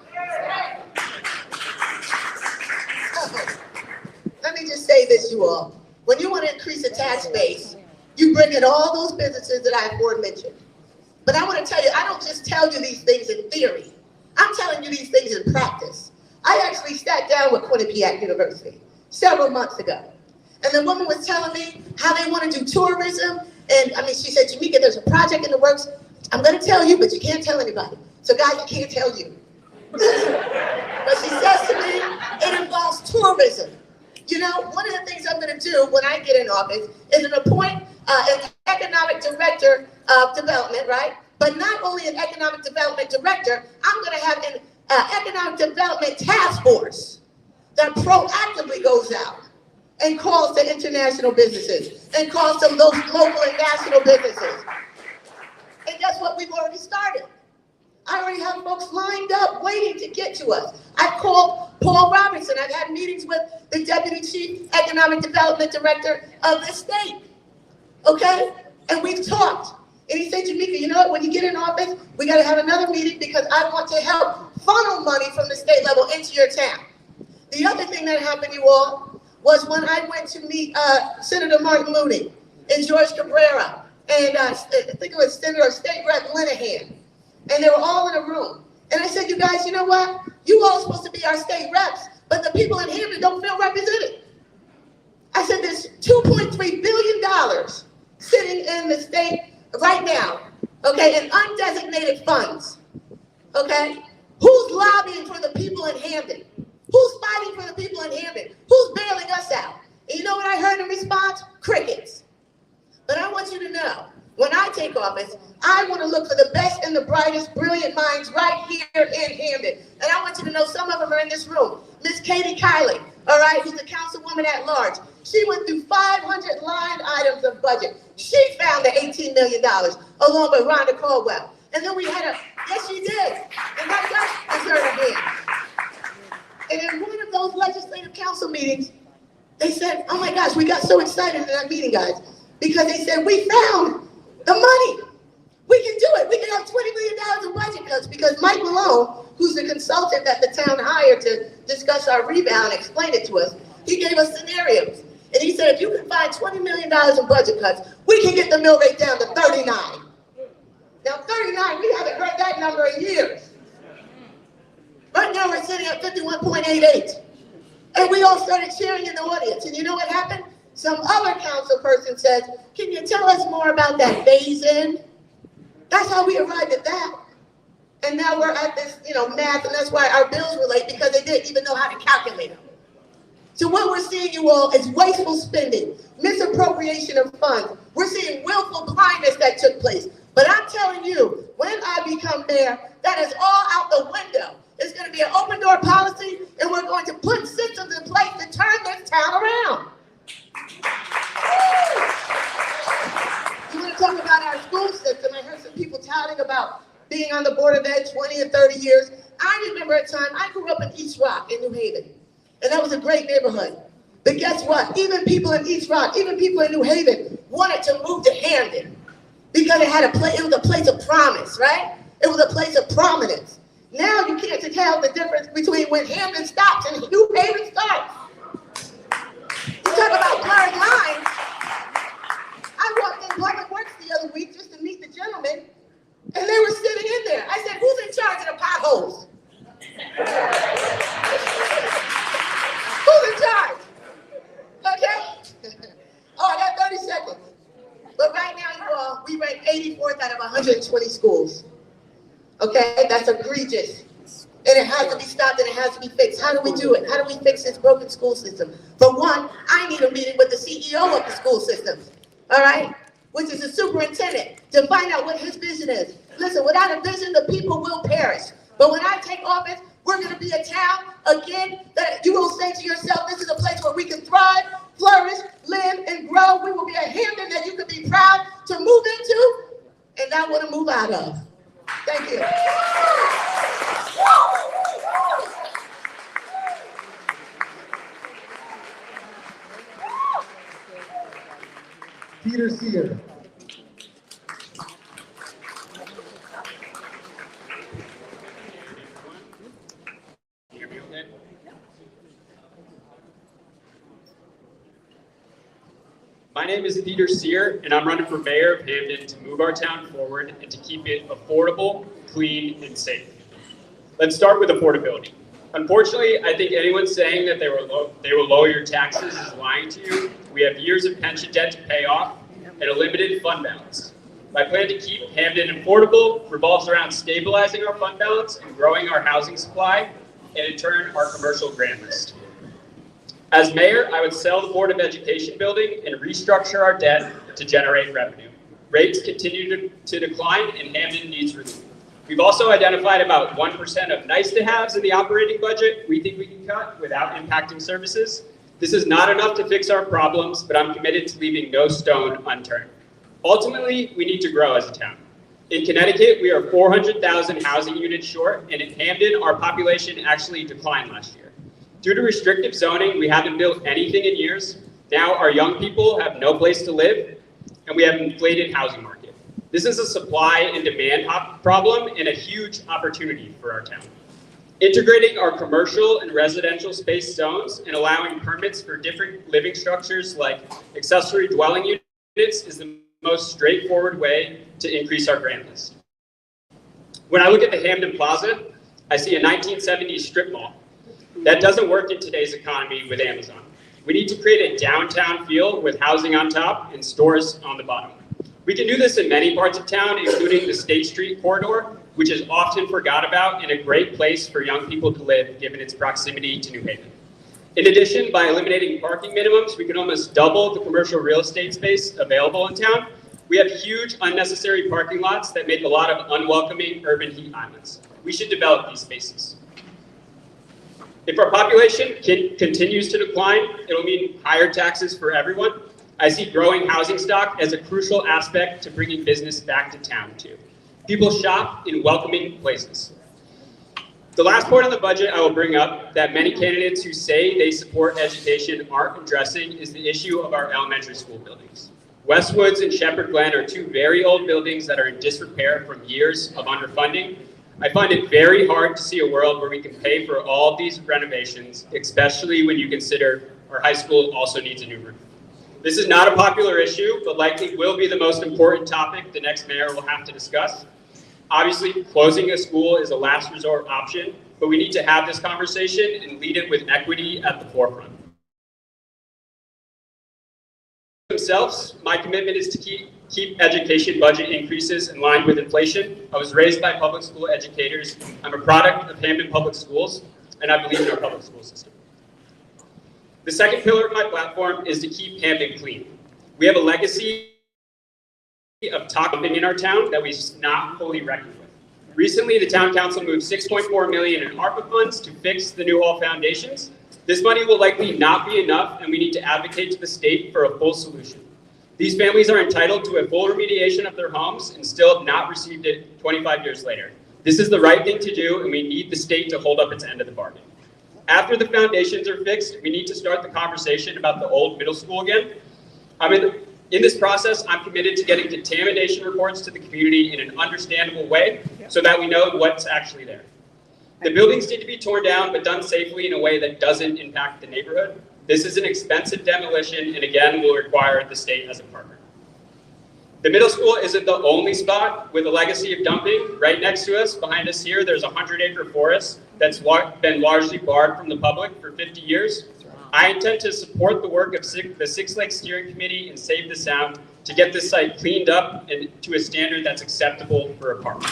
Let me just say this, you all. When you want to increase the tax base, you bring in all those businesses that I aforementioned. But I want to tell you, I don't just tell you these things in theory. I'm telling you these things in practice. I actually sat down with Quinnipiac University several months ago. And the woman was telling me how they want to do tourism. And I mean, she said, Jamaica, there's a project in the works. I'm going to tell you, but you can't tell anybody. So guys, I can't tell you. But she says to me, it involves tourism. You know, one of the things I'm going to do when I get in office is appoint an economic director of development, right? But not only an economic development director, I'm going to have an economic development task force that proactively goes out and calls to international businesses and calls to those local and national businesses. And guess what? We've already started. I already have folks lined up waiting to get to us. I've called Paul Robertson. I've had meetings with the Deputy Chief Economic Development Director of the state, okay? And we've talked. And he said, Jamika, you know what, when you get in office, we gotta have another meeting because I want to help funnel money from the state level into your town. The other thing that happened, you all, was when I went to meet Senator Martin Mooney and George Cabrera and I think it was Senator State Rep Linehan. And they were all in a room. And I said, you guys, you know what? You all are supposed to be our state reps, but the people in Hamden don't feel represented. I said, there's $2.3 billion sitting in the state right now, okay, in undesignated funds, okay? Who's lobbying for the people in Hamden? Who's fighting for the people in Hamden? Who's bailing us out? And you know what I heard in response? Crickets. But I want you to know, when I take office, I want to look for the best and the brightest, brilliant minds right here in Hamden. And I want you to know some of them are in this room. Miss Katie Kiley, all right, who's the councilwoman at large. She went through 500 line items of budget. She found the $18 million along with Rhonda Caldwell. And then we had yes, she did. And that does deserve a hand. And in one of those legislative council meetings, they said, oh my gosh, we got so excited in that meeting, guys, because they said, we found the money. We can do it. We can have $20 million in budget cuts because Mike Malone, who's the consultant that the town hired to discuss our rebound and explain it to us, he gave us scenarios. And he said, if you can find $20 million in budget cuts, we can get the mill rate down to 39. Now 39, we haven't heard that number in years. Right now we're sitting at 51.88. And we all started cheering in the audience. And you know what happened? Some other council person says, can you tell us more about that phase-in? That's how we arrived at that. And now we're at this, math, and that's why our bills were late, because they didn't even know how to calculate them. So what we're seeing, you all, is wasteful spending, misappropriation of funds. We're seeing willful blindness that took place. But I'm telling you, when I become mayor, that is all out the window. It's going to be an open door policy, and we're going to put systems in place to turn this town around. You want to talk about our school system? I heard some people touting about being on the Board of Ed 20 and 30 years. I remember a time, I grew up in East Rock in New Haven, and that was a great neighborhood. But guess what? Even people in East Rock, even people in New Haven wanted to move to Hamden because it was a place of promise, right? It was a place of prominence. Now you can't tell the difference between when Hamden stops and New Haven starts. You talk about blurred lines. I walked in Public Works the other week just to meet the gentleman, and they were sitting in there. I said, who's in charge of the potholes? Who's in charge? Okay? Oh, I got 30 seconds. But right now, you all, we rank 84th out of 120 schools. Okay? That's egregious. And it has to be stopped and it has to be fixed. How do we do it? How do we fix this broken school system? For one, I need a meeting with the CEO of the school system. All right? Which is the superintendent, to find out what his vision is. Listen, without a vision, the people will perish. But when I take office, we're going to be a town, again, that you will say to yourself, this is a place where we can thrive, flourish, live, and grow. We will be a Hamden that you can be proud to move into and not want to move out of. Thank you.
Peter Sear.
My name is Peter Sear, and I'm running for mayor of Hamden to move our town forward and to keep it affordable, clean, and safe. Let's start with affordability. Unfortunately, I think anyone saying that they will lower your taxes is lying to you. We have years of pension debt to pay off and a limited fund balance. My plan to keep Hamden affordable revolves around stabilizing our fund balance and growing our housing supply, and in turn, our commercial grant list. As mayor, I would sell the Board of Education building and restructure our debt to generate revenue. Rates continue to decline and Hamden needs relief. We've also identified about 1% of nice-to-haves in the operating budget we think we can cut without impacting services. This is not enough to fix our problems, but I'm committed to leaving no stone unturned. Ultimately, we need to grow as a town. In Connecticut, we are 400,000 housing units short, and in Hamden, our population actually declined last year. Due to restrictive zoning, we haven't built anything in years. Now our young people have no place to live, and we have an inflated housing market. This is a supply and demand problem and a huge opportunity for our town. Integrating our commercial and residential space zones and allowing permits for different living structures like accessory dwelling units is the most straightforward way to increase our grand list. When I look at the Hamden Plaza, I see a 1970s strip mall. That doesn't work in today's economy with Amazon. We need to create a downtown feel with housing on top and stores on the bottom. We can do this in many parts of town, including the State Street corridor, which is often forgot about and a great place for young people to live given its proximity to New Haven. In addition, by eliminating parking minimums, we can almost double the commercial real estate space available in town. We have huge unnecessary parking lots that make a lot of unwelcoming urban heat islands. We should develop these spaces. If our population continues to decline, it'll mean higher taxes for everyone. I see growing housing stock as a crucial aspect to bringing business back to town too. People shop in welcoming places. The last point of the budget I will bring up that many candidates who say they support education aren't addressing is the issue of our elementary school buildings. Westwoods and Shepherd Glen are two very old buildings that are in disrepair from years of underfunding. I find it very hard to see a world where we can pay for all of these renovations, especially when you consider our high school also needs a new roof. This is not a popular issue, but likely will be the most important topic the next mayor will have to discuss. Obviously, closing a school is a last resort option, but we need to have this conversation and lead it with equity at the forefront. Themselves, my commitment is to keep education budget increases in line with inflation. I was raised by public school educators. I'm a product of Hamden Public Schools, and I believe in our public school system. The second pillar of my platform is to keep Hamden clean. We have a legacy of toxic in our town that we've not fully reckoned with. Recently, the town council moved $6.4 million in ARPA funds to fix the Newhall foundations. This money will likely not be enough, and we need to advocate to the state for a full solution. These families are entitled to a full remediation of their homes and still have not received it 25 years later. This is the right thing to do, and we need the state to hold up its end of the bargain. After the foundations are fixed, we need to start the conversation about the old middle school again. In this process, I'm committed to getting contamination reports to the community in an understandable way so that we know what's actually there. The buildings need to be torn down, but done safely in a way that doesn't impact the neighborhood. This is an expensive demolition, and again, will require the state as a partner. The middle school isn't the only spot with a legacy of dumping. Right next to us, behind us here, there's a 100-acre forest that's been largely barred from the public for 50 years. I intend to support the work of the Six Lakes Steering Committee and Save the Sound to get this site cleaned up and to a standard that's acceptable for a park.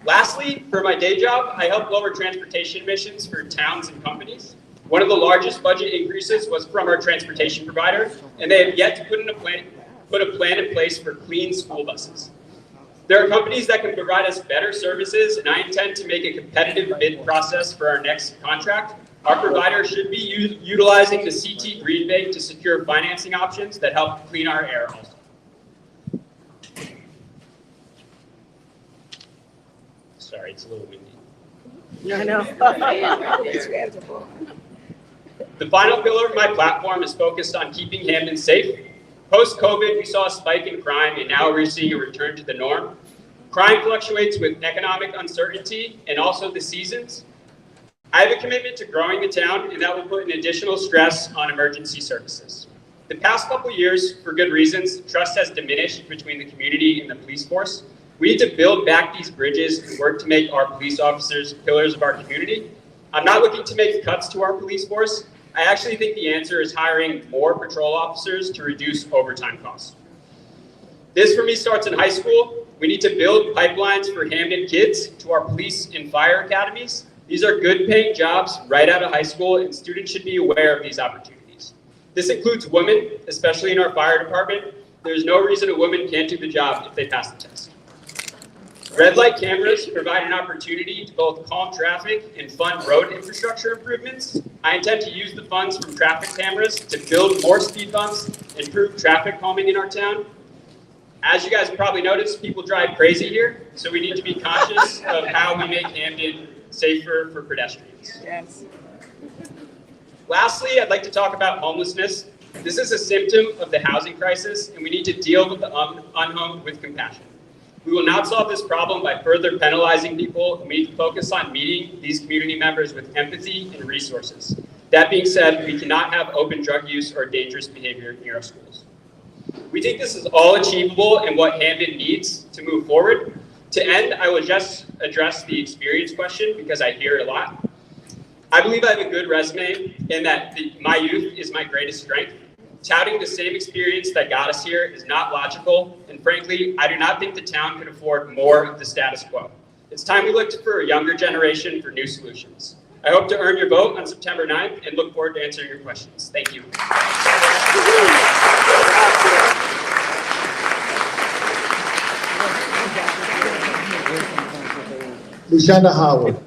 Lastly, for my day job, I help lower transportation emissions for towns and companies. One of the largest budget increases was from our transportation provider, and they have yet to put a plan in place for clean school buses. There are companies that can provide us better services, and I intend to make a competitive bid process for our next contract. Our provider should be utilizing the CT Green Bank to secure financing options that help clean our air also. Sorry, it's a little windy.
I know. It's manageable.
The final pillar of my platform is focused on keeping Hamden safe. Post-COVID, we saw a spike in crime, and now we're seeing a return to the norm. Crime fluctuates with economic uncertainty and also the seasons. I have a commitment to growing the town, and that will put an additional stress on emergency services. The past couple years, for good reasons, trust has diminished between the community and the police force. We need to build back these bridges and work to make our police officers pillars of our community. I'm not looking to make cuts to our police force. I actually think the answer is hiring more patrol officers to reduce overtime costs. This for me starts in high school. We need to build pipelines for Hamden kids to our police and fire academies. These are good paying jobs right out of high school, and students should be aware of these opportunities. This includes women, especially in our fire department. There's no reason a woman can't do the job if they pass the test. Red light cameras provide an opportunity to both calm traffic and fund road infrastructure improvements. I intend to use the funds from traffic cameras to build more speed bumps, improve traffic calming in our town. As you guys probably noticed, people drive crazy here, so we need to be conscious of how we make Hamden safer for pedestrians.
Yes.
Lastly, I'd like to talk about homelessness. This is a symptom of the housing crisis, and we need to deal with the unhomed with compassion. We will not solve this problem by further penalizing people, and we need to focus on meeting these community members with empathy and resources. That being said, we cannot have open drug use or dangerous behavior near our schools. We think this is all achievable and what Hamden needs to move forward. To end, I will just address the experience question because I hear it a lot. I believe I have a good resume in that my youth is my greatest strength. Touting the same experience that got us here is not logical, and frankly, I do not think the town could afford more of the status quo. It's time we looked for a younger generation for new solutions. I hope to earn your vote on September 9th and look forward to answering your questions. Thank you.
Luciana Howard.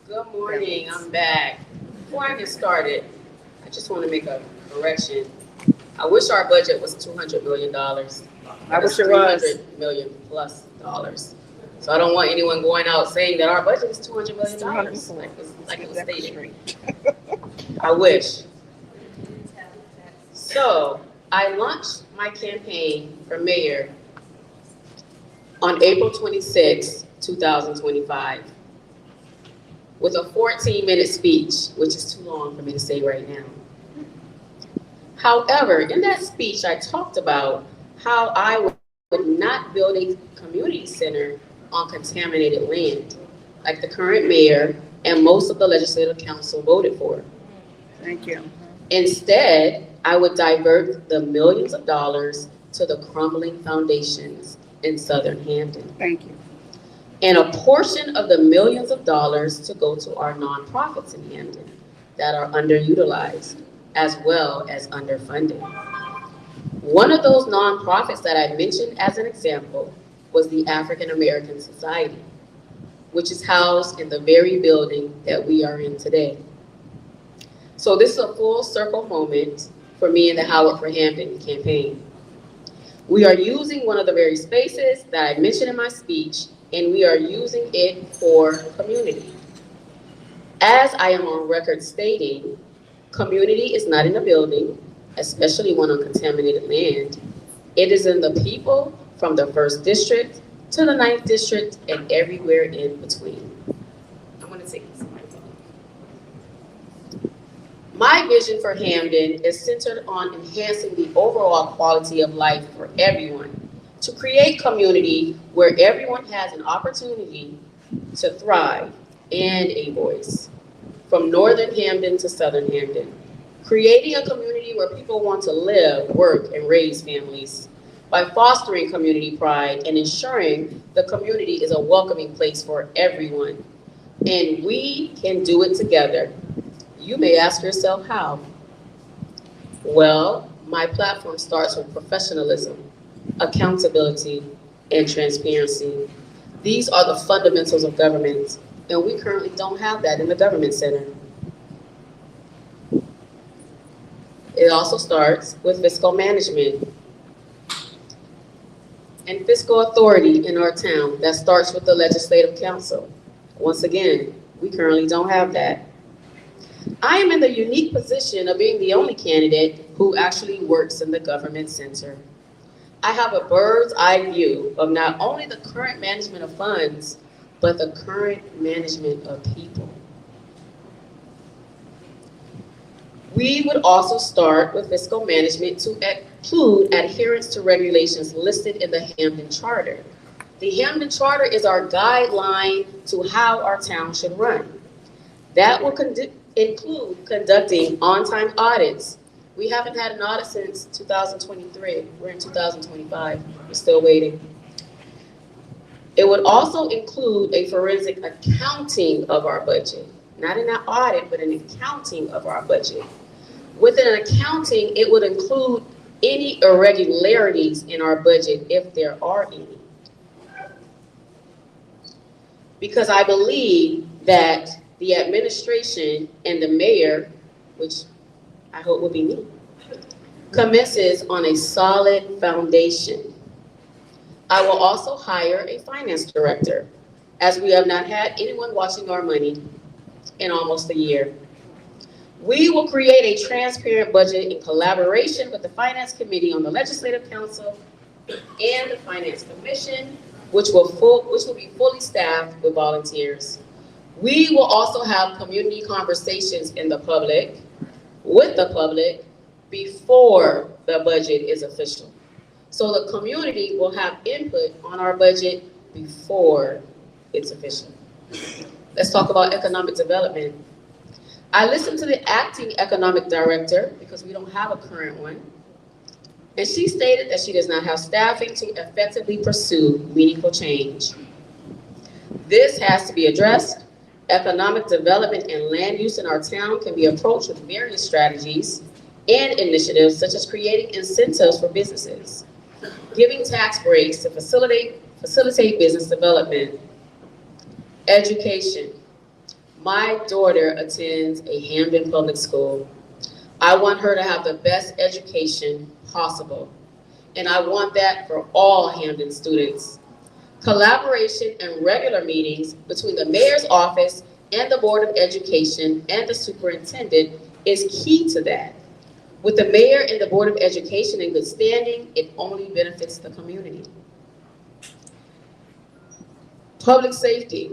Good morning, I'm back. Before I get started, I just want to make a correction. I wish our budget was $200 million.
I wish it was.
$300 million plus dollars. So I don't want anyone going out saying that our budget is $200 million, like it was stated. I wish. So I launched my campaign for mayor on April 26, 2025. With a 14-minute speech, which is too long for me to say right now. However, in that speech, I talked about how I would not build a community center on contaminated land, like the current mayor and most of the legislative council voted for.
Thank you.
Instead, I would divert the millions of dollars to the crumbling foundations in Southern Hamden.
Thank you.
And a portion of the millions of dollars to go to our nonprofits in Hamden that are underutilized as well as underfunded. One of those nonprofits that I mentioned as an example was the African American Society, which is housed in the very building that we are in today. So this is a full circle moment for me and the Howard for Hamden campaign. We are using one of the very spaces that I mentioned in my speech, and we are using it for community. As I am on record stating, community is not in a building, especially one on contaminated land. It is in the people from the 1st District to the 9th District and everywhere in between. I'm gonna take this. My vision for Hamden is centered on enhancing the overall quality of life for everyone, to create community where everyone has an opportunity to thrive and a voice, from Northern Hamden to Southern Hamden. Creating a community where people want to live, work, and raise families by fostering community pride and ensuring the community is a welcoming place for everyone. And we can do it together. You may ask yourself how. Well, my platform starts with professionalism, accountability, and transparency. These are the fundamentals of government, and we currently don't have that in the government center. It also starts with fiscal management and fiscal authority in our town. That starts with the legislative council. Once again, we currently don't have that. I am in the unique position of being the only candidate who actually works in the government center. I have a bird's eye view of not only the current management of funds, but the current management of people. We would also start with fiscal management to include adherence to regulations listed in the Hamden Charter. The Hamden Charter is our guideline to how our town should run. That will include conducting on-time audits. We haven't had an audit since 2023. We're in 2025. We're still waiting. It would also include a forensic accounting of our budget. Not an audit, but an accounting of our budget. With an accounting, it would include any irregularities in our budget, if there are any. Because I believe that the administration and the mayor which I hope will be me, commences on a solid foundation. I will also hire a finance director, as we have not had anyone watching our money in almost a year. We will create a transparent budget in collaboration with the Finance Committee on the Legislative Council and the Finance Commission, which will be fully staffed with volunteers. We will also have community conversations with the public, before the budget is official. So the community will have input on our budget before it's official. Let's talk about economic development. I listened to the acting economic director, because we don't have a current one, and she stated that she does not have staffing to effectively pursue meaningful change. This has to be addressed. Economic development and land use in our town can be approached with various strategies and initiatives, such as creating incentives for businesses, giving tax breaks to facilitate business development. Education. My daughter attends a Hamden public school. I want her to have the best education possible, and I want that for all Hamden students. Collaboration and regular meetings between the mayor's office and the Board of Education and the superintendent is key to that. With the mayor and the Board of Education in good standing, it only benefits the community. Public safety.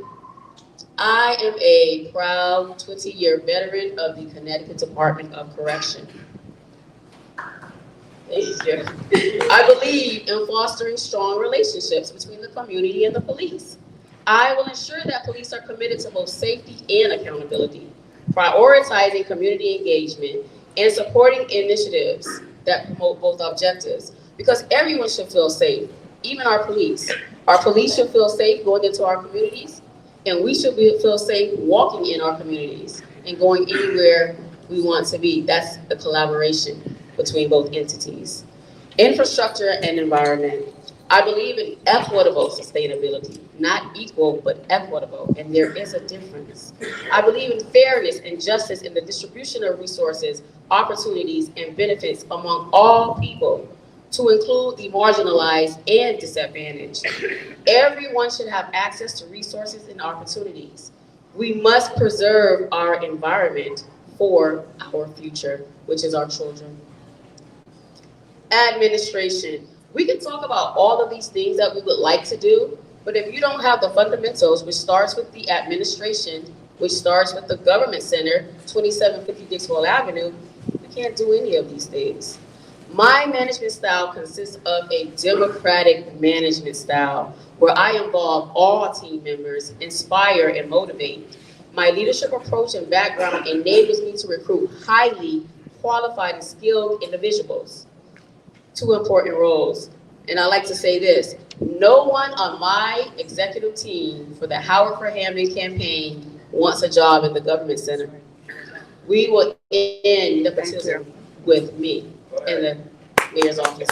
I am a proud 20-year veteran of the Connecticut Department of Correction. Thank you. I believe in fostering strong relationships between the community and the police. I will ensure that police are committed to both safety and accountability, prioritizing community engagement and supporting initiatives that promote both objectives, because everyone should feel safe, even our police. Our police should feel safe going into our communities, and we should feel safe walking in our communities and going anywhere we want to be. That's the collaboration between both entities. Infrastructure and environment. I believe in equitable sustainability, not equal, but equitable, and there is a difference. I believe in fairness and justice in the distribution of resources, opportunities, and benefits among all people, to include the marginalized and disadvantaged. Everyone should have access to resources and opportunities. We must preserve our environment for our future, which is our children. Administration. We can talk about all of these things that we would like to do, but if you don't have the fundamentals, which starts with the administration, which starts with the government center, 2750 Dixwell Avenue, you can't do any of these things. My management style consists of a democratic management style where I involve all team members, inspire and motivate. My leadership approach and background enables me to recruit highly qualified and skilled individuals to important roles. And I like to say this, no one on my executive team for the Howard for Hamden campaign wants a job in the government center. We will end nepotism with me in the mayor's office.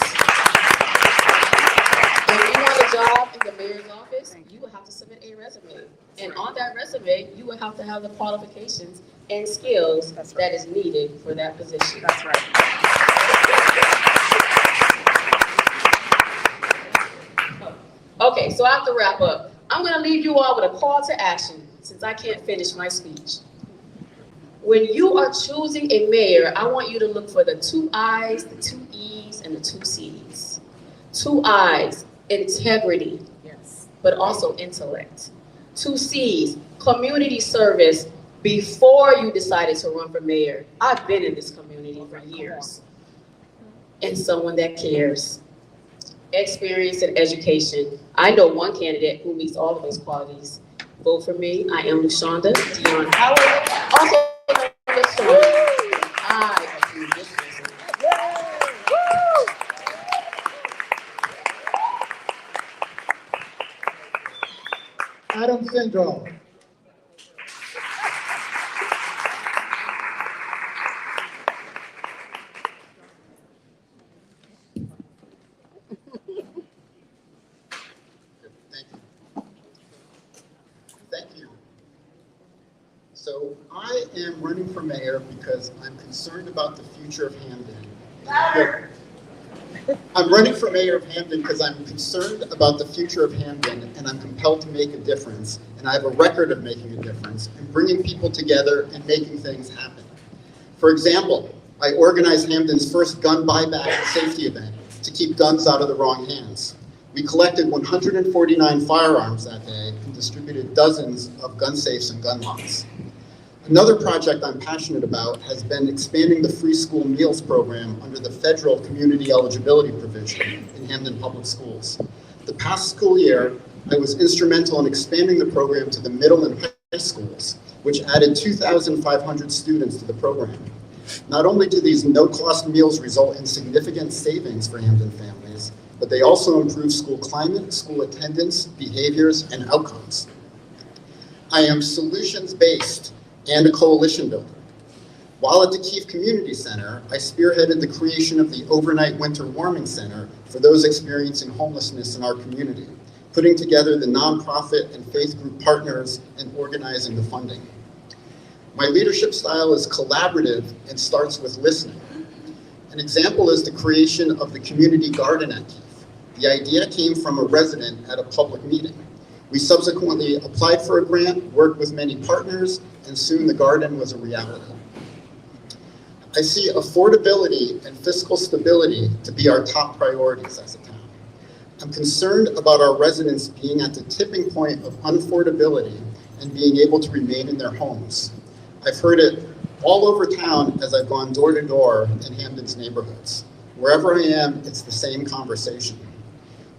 If you want a job in the mayor's office, you will have to submit a resume. And on that resume, you will have to have the qualifications and skills that is needed for that position.
That's right.
Okay, so I have to wrap up. I'm going to leave you all with a call to action, since I can't finish my speech. When you are choosing a mayor, I want you to look for the 2 I's, the 2 E's, and the 2 C's. 2 I's, integrity,
Yes.
but also intellect. 2 C's, community service before you decided to run for mayor. I've been in this community for years. And someone that cares. Experience and education. I know one candidate who meets all of those qualities. Vote for me. I am Lushonda Dion Howard. Also, I approve this person.
Adam Syndrome.
Thank you. Thank you. So I am running for mayor because I'm concerned about the future of Hamden. I'm running for mayor of Hamden because I'm concerned about the future of Hamden, and I'm compelled to make a difference, and I have a record of making a difference and bringing people together and making things happen. For example, I organized Hamden's first gun buyback and safety event to keep guns out of the wrong hands. We collected 149 firearms that day and distributed dozens of gun safes and gun locks. Another project I'm passionate about has been expanding the free school meals program under the federal community eligibility provision in Hamden Public Schools. The past school year, I was instrumental in expanding the program to the middle and high schools, which added 2,500 students to the program. Not only do these no-cost meals result in significant savings for Hamden families, but they also improve school climate, school attendance, behaviors, and outcomes. I am solutions-based and a coalition builder. While at the Keefe Community Center, I spearheaded the creation of the Overnight Winter Warming Center for those experiencing homelessness in our community, putting together the nonprofit and faith group partners and organizing the funding. My leadership style is collaborative and starts with listening. An example is the creation of the community garden at Keefe. The idea came from a resident at a public meeting. We subsequently applied for a grant, worked with many partners, and soon the garden was a reality. I see affordability and fiscal stability to be our top priorities as a town. I'm concerned about our residents being at the tipping point of unaffordability and being able to remain in their homes. I've heard it all over town as I've gone door to door in Hamden's neighborhoods. Wherever I am, it's the same conversation.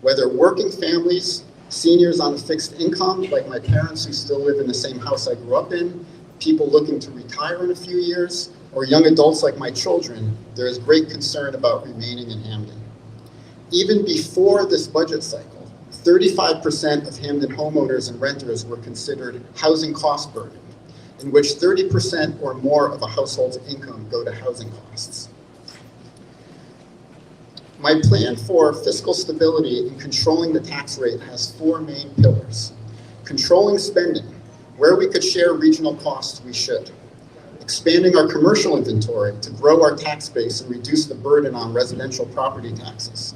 Whether working families, seniors on a fixed income, like my parents who still live in the same house I grew up in, people looking to retire in a few years, or young adults like my children, there is great concern about remaining in Hamden. Even before this budget cycle, 35% of Hamden homeowners and renters were considered housing cost burden, in which 30% or more of a household's income go to housing costs. My plan for fiscal stability and controlling the tax rate has four main pillars. Controlling spending. Where we could share regional costs, we should. Expanding our commercial inventory to grow our tax base and reduce the burden on residential property taxes.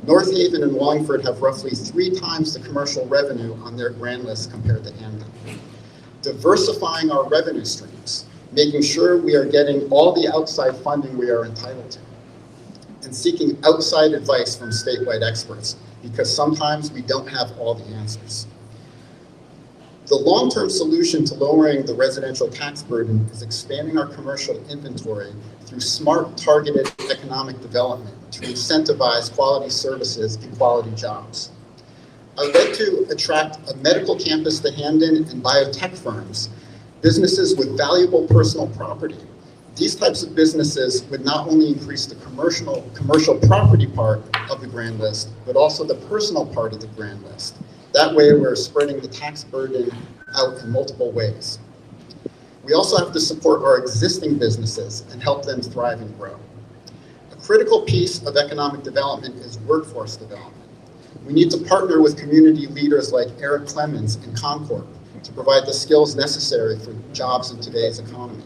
North Haven and Wallingford have roughly 3 times the commercial revenue on their grand list compared to Hamden. Diversifying our revenue streams, making sure we are getting all the outside funding we are entitled to, and seeking outside advice from statewide experts, because sometimes we don't have all the answers. The long-term solution to lowering the residential tax burden is expanding our commercial inventory through smart, targeted economic development to incentivize quality services and quality jobs. I would like to attract a medical campus to Hamden and biotech firms, businesses with valuable personal property. These types of businesses would not only increase the commercial property part of the grand list, but also the personal part of the grand list. That way we're spreading the tax burden out in multiple ways. We also have to support our existing businesses and help them thrive and grow. A critical piece of economic development is workforce development. We need to partner with community leaders like Eric Clemens and Concord to provide the skills necessary for jobs in today's economy.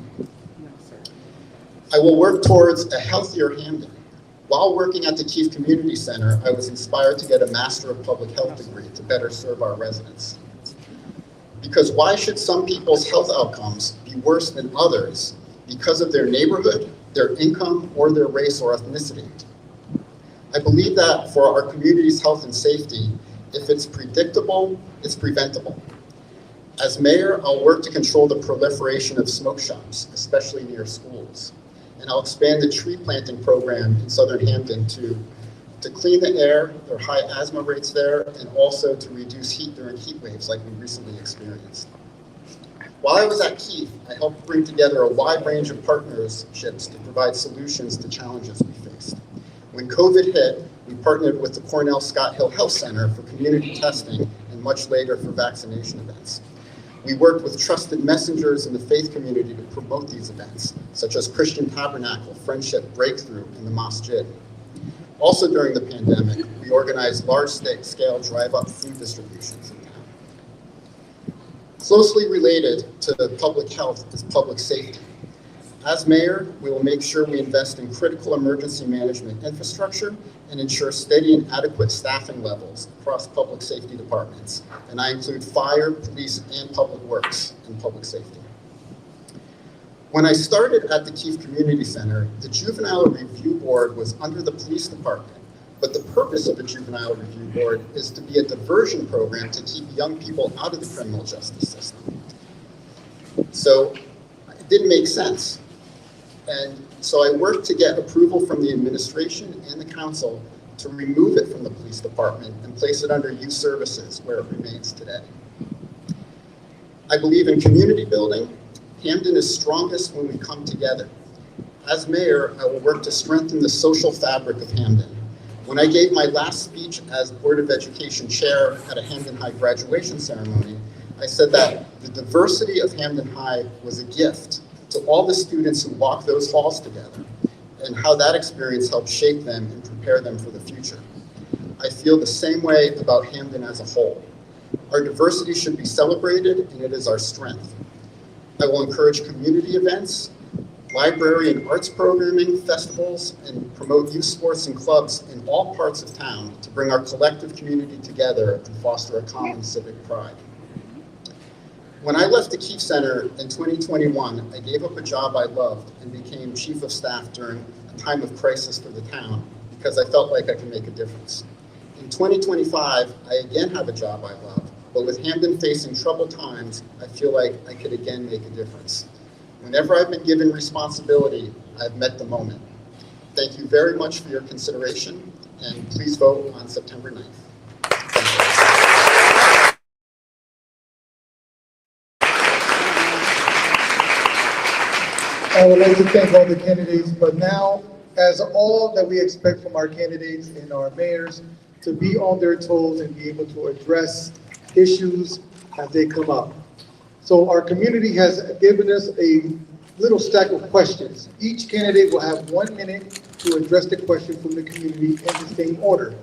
I will work towards a healthier Hamden. While working at the Keefe Community Center, I was inspired to get a Master of Public Health degree to better serve our residents. Because why should some people's health outcomes be worse than others because of their neighborhood, their income, or their race or ethnicity? I believe that for our community's health and safety, if it's predictable, it's preventable. As mayor, I'll work to control the proliferation of smoke shops, especially near schools. And I'll expand the tree planting program in Southern Hamden to clean the air, there are high asthma rates there, and also to reduce heat during heat waves like we recently experienced. While I was at Keefe, I helped bring together a wide range of partnerships to provide solutions to challenges we faced. When COVID hit, we partnered with the Cornell Scott Hill Health Center for community testing and much later for vaccination events. We worked with trusted messengers in the faith community to promote these events, such as Christian Tabernacle, Friendship, Breakthrough, and the Masjid. Also during the pandemic, we organized large-scale drive-up food distributions in town. Closely related to public health is public safety. As mayor, we will make sure we invest in critical emergency management infrastructure and ensure steady and adequate staffing levels across public safety departments. And I include fire, police, and public works in public safety. When I started at the Keefe Community Center, the Juvenile Review Board was under the police department. But the purpose of the Juvenile Review Board is to be a diversion program to keep young people out of the criminal justice system. So it didn't make sense. And so I worked to get approval from the administration and the council to remove it from the police department and place it under youth services, where it remains today. I believe in community building. Hamden is strongest when we come together. As mayor, I will work to strengthen the social fabric of Hamden. When I gave my last speech as Board of Education chair at a Hamden High graduation ceremony, I said that the diversity of Hamden High was a gift to all the students who walked those halls together, and how that experience helped shape them and prepare them for the future. I feel the same way about Hamden as a whole. Our diversity should be celebrated, and it is our strength. I will encourage community events, library and arts programming, festivals, and promote youth sports and clubs in all parts of town to bring our collective community together and foster a common civic pride. When I left the Keefe Center in 2021, I gave up a job I loved and became chief of staff during a time of crisis for the town because I felt like I could make a difference. In 2025, I again have a job I love, but with Hamden facing troubled times, I feel like I could again make a difference. Whenever I've been given responsibility, I've met the moment. Thank you very much for your consideration, and please vote on September 9th.
I would like to thank all the candidates, but now, as all that we expect from our candidates and our mayors, to be on their toes and be able to address issues as they come up. So our community has given us a little stack of questions. Each candidate will have 1 minute to address the question from the community in the same order.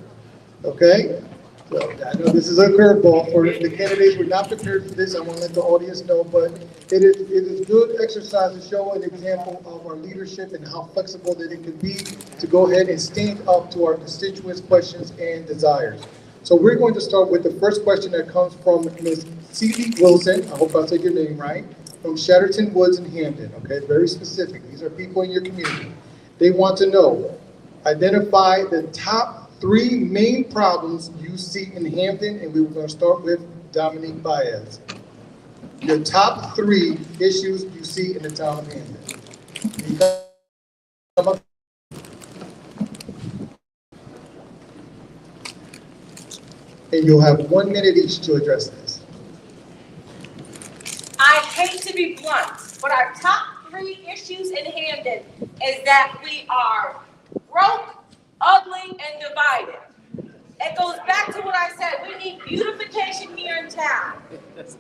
Okay? So I know this is a curveball for the candidates. We're not prepared for this. I want to let the audience know, but it is good exercise to show an example of our leadership and how flexible that it can be to go ahead and stand up to our constituents' questions and desires. So we're going to start with the first question that comes from Ms. Celie Wilson. I hope I said your name right. From Chatterton Woods in Hamden. Okay, very specific. These are people in your community. They want to know, identify the top 3 main problems you see in Hamden, and we were going to start with Dominique Baez. Your top 3 issues you see in the town of Hamden. And you'll have 1 minute each to address this.
I hate to be blunt, but our top 3 issues in Hamden is that we are broke, ugly, and divided. It goes back to what I said. We need beautification here in town.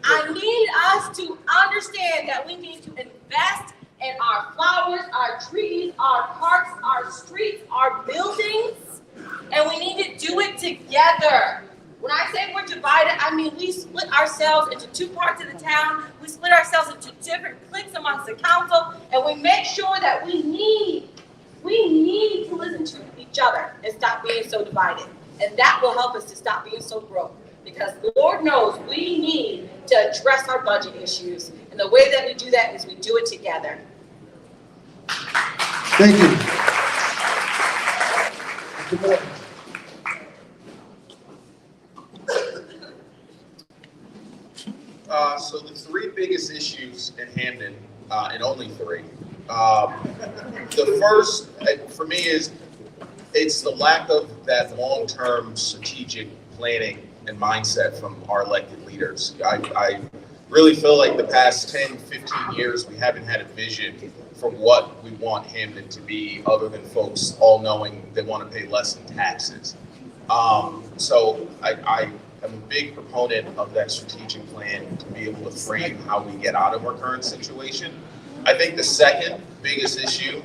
I need us to understand that we need to invest in our flowers, our trees, our parks, our streets, our buildings, and we need to do it together. When I say we're divided, I mean we split ourselves into 2 parts of the town. We split ourselves into different cliques amongst the council, and we make sure that we need to listen to each other and stop being so divided. And that will help us to stop being so broke. Because Lord knows we need to address our budget issues. And the way that we do that is we do it together.
Thank you.
So the 3 biggest issues in Hamden, and only 3. The first, for me, is it's the lack of that long-term strategic planning and mindset from our elected leaders. I really feel like the past 10, 15 years, we haven't had a vision for what we want Hamden to be, other than folks all knowing they want to pay less in taxes. So I am a big proponent of that strategic plan to be able to frame how we get out of our current situation. I think the second biggest issue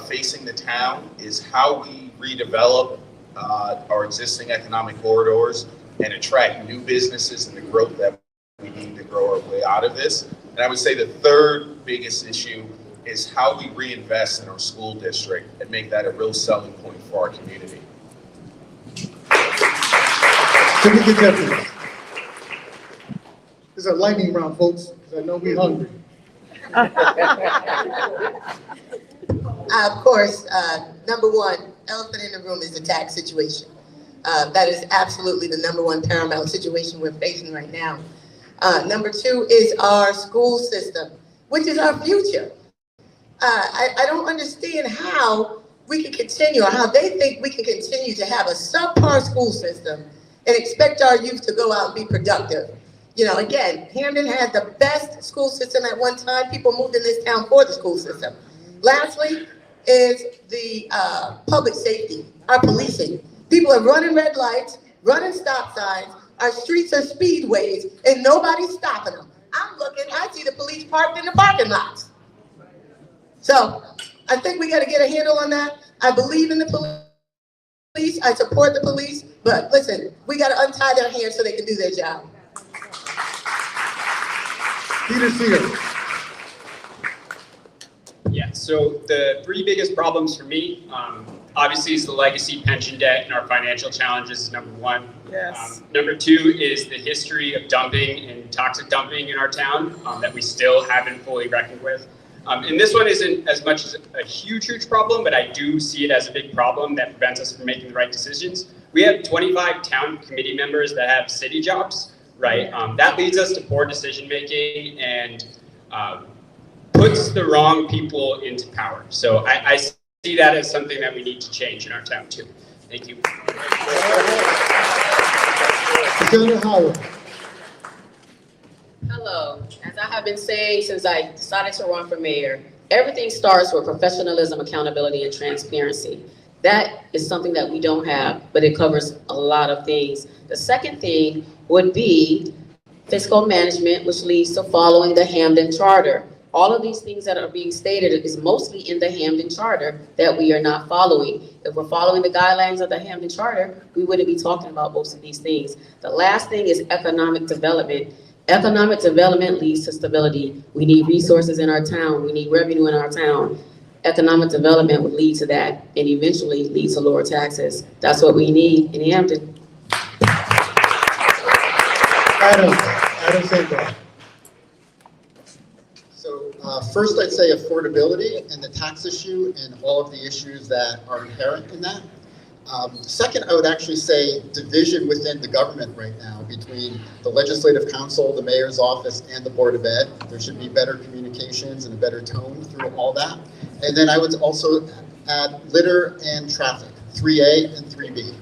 facing the town is how we redevelop our existing economic corridors and attract new businesses and the growth that we need to grow way out of this. And I would say the third biggest issue is how we reinvest in our school district and make that a real selling point for our community.
Can we get that, please? This is a lightning round, folks, because I know we're hungry.
Of course, number one, elephant in the room is the tax situation. That is absolutely the number one paramount situation we're facing right now. Number two is our school system, which is our future. I don't understand how we can continue, or how they think we can continue to have a subpar school system and expect our youth to go out and be productive. You know, again, Hamden had the best school system at one time. People moved in this town for the school system. Lastly is the public safety, our policing. People are running red lights, running stop signs. Our streets are speedways, and nobody's stopping them. I'm looking, I see the police parked in the parking lots. So I think we got to get a handle on that. I believe in the police. I support the police. But listen, we got to untie their hands so they can do their job.
Peter Sears.
Yeah, so the three biggest problems for me, obviously, is the legacy pension debt and our financial challenges, number one.
Yes.
Number two is the history of dumping and toxic dumping in our town that we still haven't fully reckoned with. And this one isn't as much as a huge problem, but I do see it as a big problem that prevents us from making the right decisions. We have 25 town committee members that have city jobs, right? That leads us to poor decision-making and puts the wrong people into power. So I see that as something that we need to change in our town too. Thank you.
Senator Howard.
Hello. As I have been saying since I decided to run for mayor, everything starts with professionalism, accountability, and transparency. That is something that we don't have, but it covers a lot of things. The second thing would be fiscal management, which leads to following the Hamden Charter. All of these things that are being stated is mostly in the Hamden Charter that we are not following. If we're following the guidelines of the Hamden Charter, we wouldn't be talking about most of these things. The last thing is economic development. Economic development leads to stability. We need resources in our town. We need revenue in our town. Economic development would lead to that and eventually lead to lower taxes. That's what we need in Hamden.
Adam Sandberg.
So first I'd say affordability and the tax issue and all of the issues that are inherent in that. Second, I would actually say division within the government right now between the Legislative Council, the Mayor's Office, and the Board of Ed. There should be better communications and a better tone through all that. And then I would also add litter and traffic, 3A and 3B.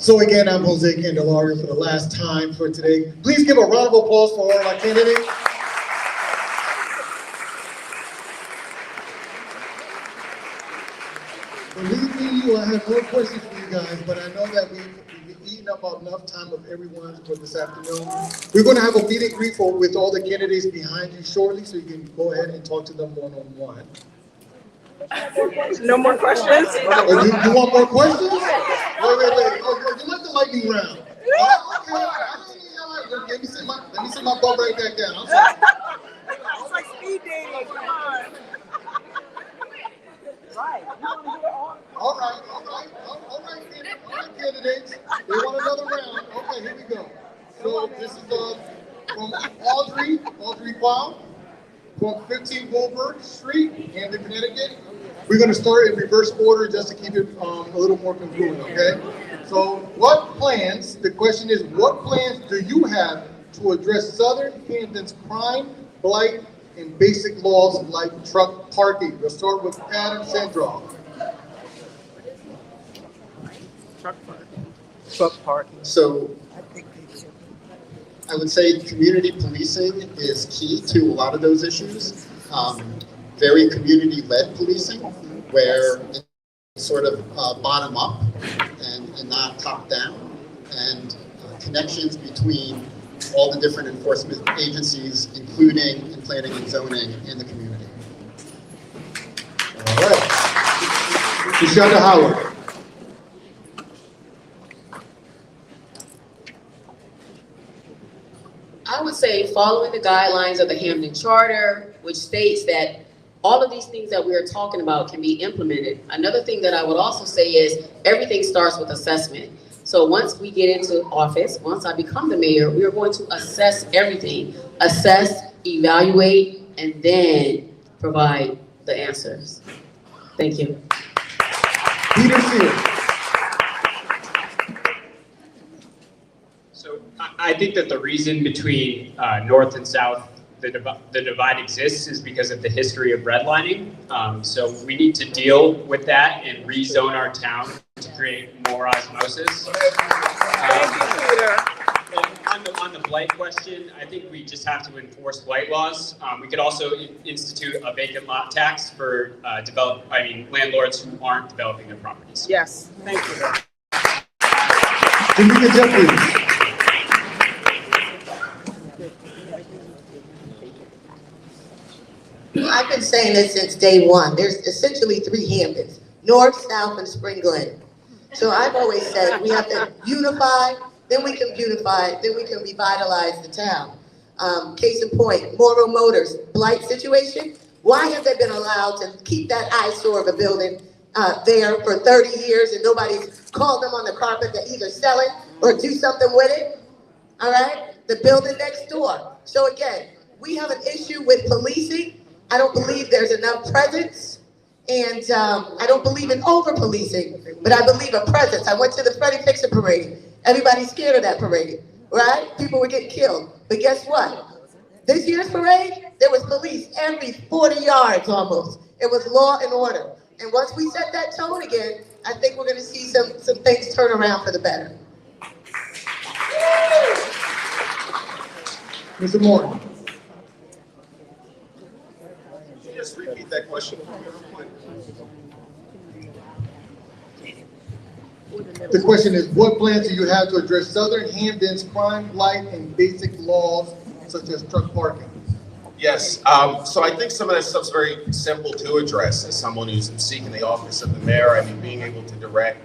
So again, I'm Jose Candelario for the last time for today. Please give a round of applause for all of our candidates. Believe me, I have more questions for you guys, but I know that we've eaten up enough time of everyone for this afternoon. We're going to have a meet and greet with all the candidates behind you shortly, so you can go ahead and talk to them one-on-one.
No more questions?
Oh, you want more questions? Wait. Oh, you like the lightning round? Okay. Let me sit my butt right back down. I'm sorry.
It's like speed dating. Come on. Right.
All right, candidates. They want another round. Okay, here we go. So this is from Audrey Quao, from 15 Goldberg Street, Hamden, Connecticut. We're going to start in reverse order just to keep it a little more congruent, okay? So the question is, what plans do you have to address Southern Hamden's crime, blight, and basic laws like truck parking? We'll start with Adam Sandrock.
Truck parking.
So I would say community policing is key to a lot of those issues. Very community-led policing, where it's sort of bottom up and not top down, and connections between all the different enforcement agencies, including in planning and zoning in the community.
All right. Rashada Howard.
I would say following the guidelines of the Hamden Charter, which states that all of these things that we are talking about can be implemented. Another thing that I would also say is everything starts with assessment. So once we get into office, once I become the mayor, we are going to assess everything. Assess, evaluate, and then provide the answers. Thank you.
Peter Sears.
So I think that the reason between north and south, the divide exists is because of the history of redlining. So we need to deal with that and rezone our town to create more osmosis. On the blight question, I think we just have to enforce blight laws. We could also institute a vacant lot tax for landlords who aren't developing their properties.
Yes, thank you.
Tamika Jeffries.
I've been saying this since day one. There's essentially three Hamptons, North, South, and Spring Glen. So I've always said we have to unify, then we can beautify, then we can revitalize the town. Case in point, Morrow Motors, blight situation. Why have they been allowed to keep that eyesore of a building there for 30 years and nobody's called them on the carpet to either sell it or do something with it? All right, the building next door. So again, we have an issue with policing. I don't believe there's enough presence, and I don't believe in over-policing, but I believe a presence. I went to the Freddie Fixer parade. Everybody's scared of that parade, right? People were getting killed. But guess what? This year's parade, there was police every 40 yards almost. It was law and order. And once we set that tone again, I think we're gonna see some things turn around for the better.
Mr. Moore.
Just repeat that question.
The question is, what plans do you have to address Southern Hamden's crime, blight, and basic laws such as truck parking?
Yes, so I think some of that stuff's very simple to address. As someone who's seeking the office of the mayor, I mean, being able to direct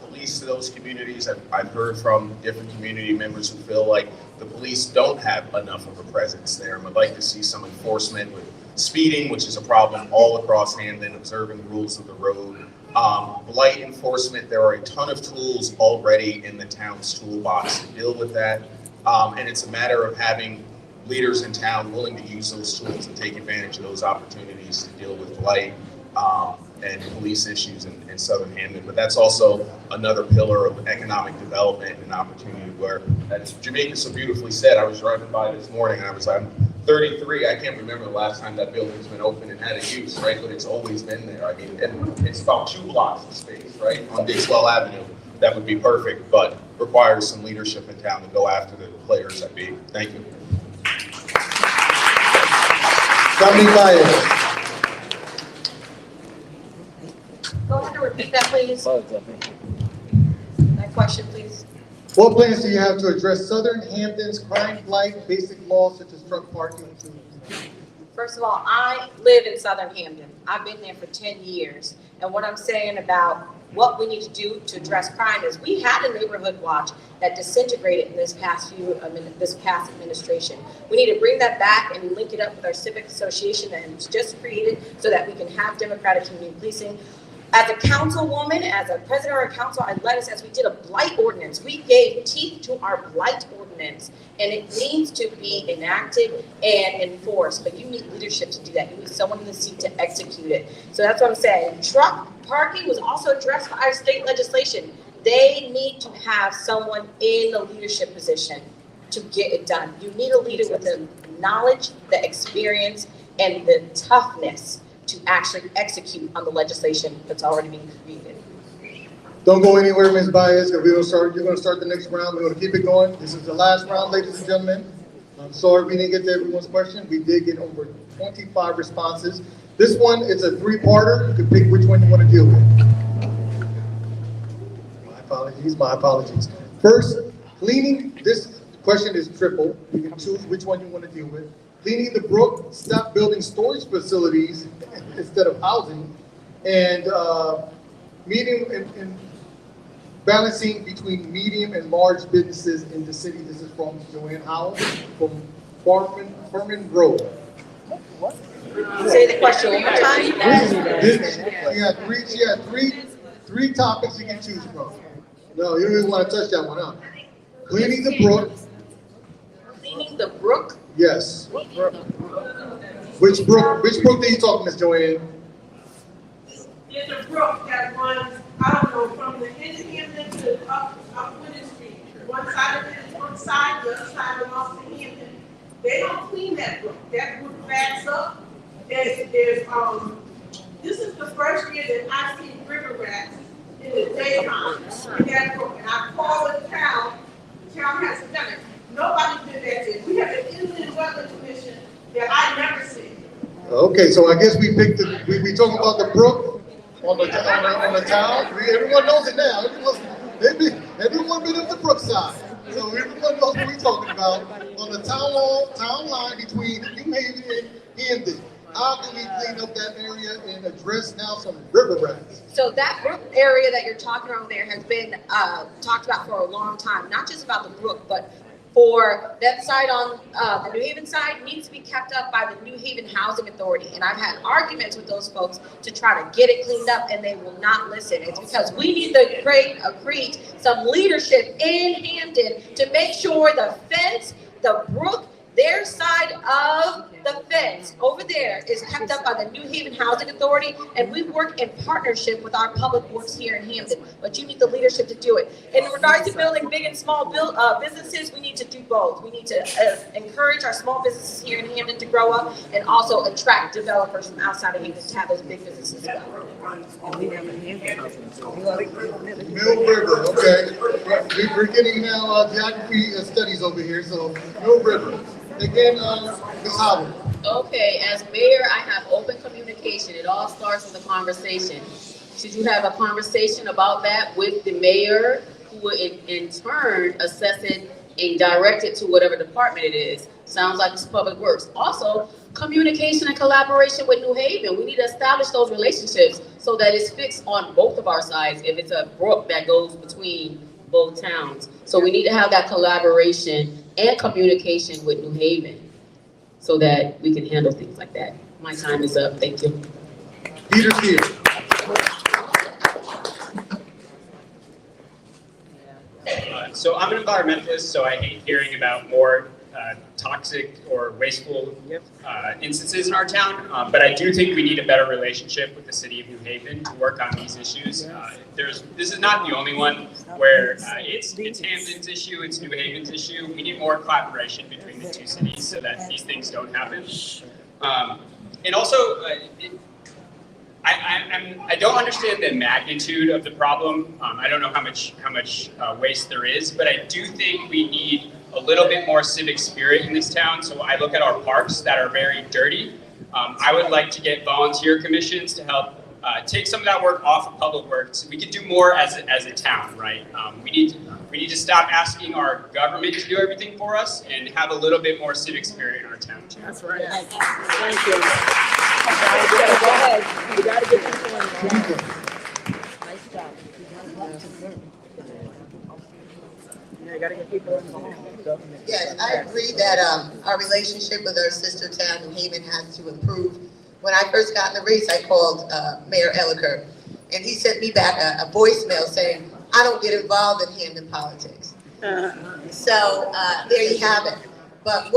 police to those communities. I've heard from different community members who feel like the police don't have enough of a presence there, and would like to see some enforcement with speeding, which is a problem all across Hamden, observing rules of the road. Blight enforcement, there are a ton of tools already in the town's toolbox to deal with that. And it's a matter of having leaders in town willing to use those tools and take advantage of those opportunities to deal with blight and police issues in Southern Hamden. But that's also another pillar of economic development and opportunity where, as Jamaica so beautifully said, I was driving by this morning and I was like, I'm 33, I can't remember the last time that building's been open and had a use, right? But it's always been there. I mean, and it's about 2 blocks of space, right? On Dixwell Avenue. That would be perfect, but requires some leadership in town to go after the players that be. Thank you.
Dominique Baez.
Go ahead and repeat that, please. That question, please.
What plans do you have to address Southern Hamden's crime, blight, basic laws such as truck parking?
First of all, I live in Southern Hamden. I've been there for 10 years. And what I'm saying about what we need to do to address crime is we had a neighborhood watch that disintegrated in this past administration. We need to bring that back and link it up with our civic association that was just created so that we can have democratic community policing. As a councilwoman, as a president of our council, I led us as we did a blight ordinance. We gave teeth to our blight ordinance, and it needs to be enacted and enforced. But you need leadership to do that. You need someone in the seat to execute it. So that's what I'm saying. Truck parking was also addressed by our state legislation. They need to have someone in the leadership position to get it done. You need a leader with the knowledge, the experience, and the toughness to actually execute on the legislation that's already being created.
Don't go anywhere, Ms. Baez, because you're going to start the next round. We're going to keep it going. This is the last round, ladies and gentlemen. I'm sorry we didn't get to everyone's question. We did get over 25 responses. This one is a 3-parter. You can pick which one you want to deal with. My apologies. First, cleaning, this question is triple. You can choose which one you want to deal with. Cleaning the brook, stop building storage facilities instead of housing, and and balancing between medium and large businesses in the city. This is from Joanne Howell from Furman Road.
Say the question one more time.
She had three topics you can choose from. No, you don't even want to touch that one, huh? Cleaning the brook.
Cleaning the brook?
Yes. Which brook are you talking, Miss Joanne?
There's a brook that runs, I don't know, from the Hamden to up Winter Street. One side of it is one side, the other side belongs to Hamden. They don't clean that brook. That brook backs up. This is the first year that I've seen river rats in the daytime in that brook. And I called the town hasn't done it. Nobody did that yet. We have an inland wetland commission that I never see.
Okay, so I guess we talking about the brook on the town. Everyone knows it now. Everyone been up the brook side. So everyone knows what we're talking about on the town line between New Haven and Hamden. How can we clean up that area and address now some river rats?
So that brook area that you're talking about there has been talked about for a long time, not just about the brook, but for that side on the New Haven side needs to be kept up by the New Haven Housing Authority. And I've had arguments with those folks to try to get it cleaned up, and they will not listen. It's because we need to create some leadership in Hamden to make sure the fence, the brook, their side of the fence over there is kept up by the New Haven Housing Authority, and we work in partnership with our public works here in Hamden. But you need the leadership to do it. In regards to building big and small businesses, we need to do both. We need to encourage our small businesses here in Hamden to grow up, and also attract developers from outside of Hamden to have those big businesses as well.
Mill River, okay. We're getting now geography studies over here, so Mill River. Again, Ms. Howard.
Okay, as mayor, I have open communication. It all starts with a conversation. Should you have a conversation about that with the mayor, who will in turn assess it and direct it to whatever department it is? Sounds like it's public works. Also, communication and collaboration with New Haven. We need to establish those relationships so that it's fixed on both of our sides if it's a brook that goes between both towns. So we need to have that collaboration and communication with New Haven so that we can handle things like that. My time is up. Thank you.
Peter here.
So I'm an environmentalist, so I hate hearing about more toxic or wasteful instances in our town. But I do think we need a better relationship with the city of New Haven to work on these issues. This is not the only one where it's Hamden's issue, it's New Haven's issue. We need more collaboration between the two cities so that these things don't happen. And also, I don't understand the magnitude of the problem. I don't know how much waste there is, but I do think we need a little bit more civic spirit in this town. So I look at our parks that are very dirty. I would like to get volunteer commissions to help take some of that work off of public works. We could do more as a town, right? We need to stop asking our government to do everything for us and have a little bit more civic spirit in our town too.
That's right. Thank you. Go ahead. You got to get people involved. Nice job. You got to get people involved.
Yes, I agree that our relationship with our sister town, New Haven, has to improve. When I first got in the race, I called Mayor Elliker, and he sent me back a voicemail saying, I don't get involved in Hamden politics. So there you have it. But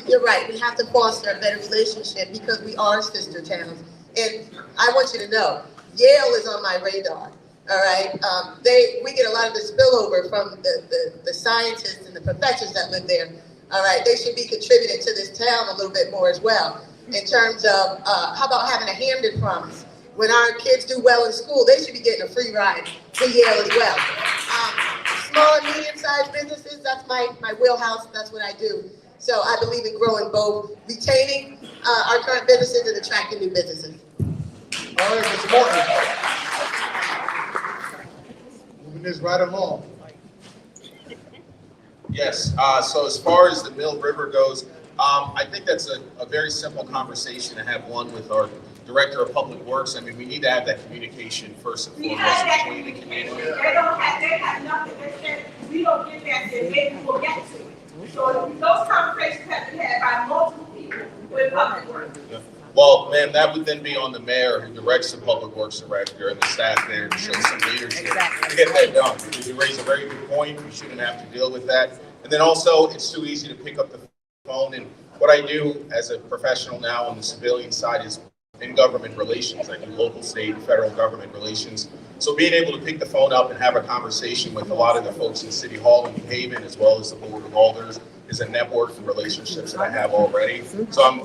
you're right, we have to foster a better relationship because we are sister towns. And I want you to know, Yale is on my radar. All right, we get a lot of the spillover from the scientists and the professors that live there. All right, they should be contributing to this town a little bit more as well. In terms of how about having a Hamden promise? When our kids do well in school, they should be getting a free ride to Yale as well. Small and medium-sized businesses, that's my wheelhouse. That's what I do. So I believe in growing both, retaining our current businesses and attracting new businesses.
All right, Mr. Morton. Moving this right along.
Yes, so as far as the Mill River goes, I think that's a very simple conversation to have one with our Director of Public Works. I mean, we need to have that communication first and
We
foremost
had that
between the
communication.
community.
They have nothing. They said, we don't get that, then maybe we'll get to it. So those conversations have been had by multiple people with public works.
Well, ma'am, that would then be on the mayor who directs the Public Works Director and the staff there to show some leadership to get that done. Because you raise a very good point. We shouldn't have to deal with that. And then also, it's too easy to pick up the phone. And what I do as a professional now on the civilian side is in government relations. I do local, state, and federal government relations. So being able to pick the phone up and have a conversation with a lot of the folks in City Hall in New Haven, as well as the Board of Alders, is a network of relationships that I have already. So I'm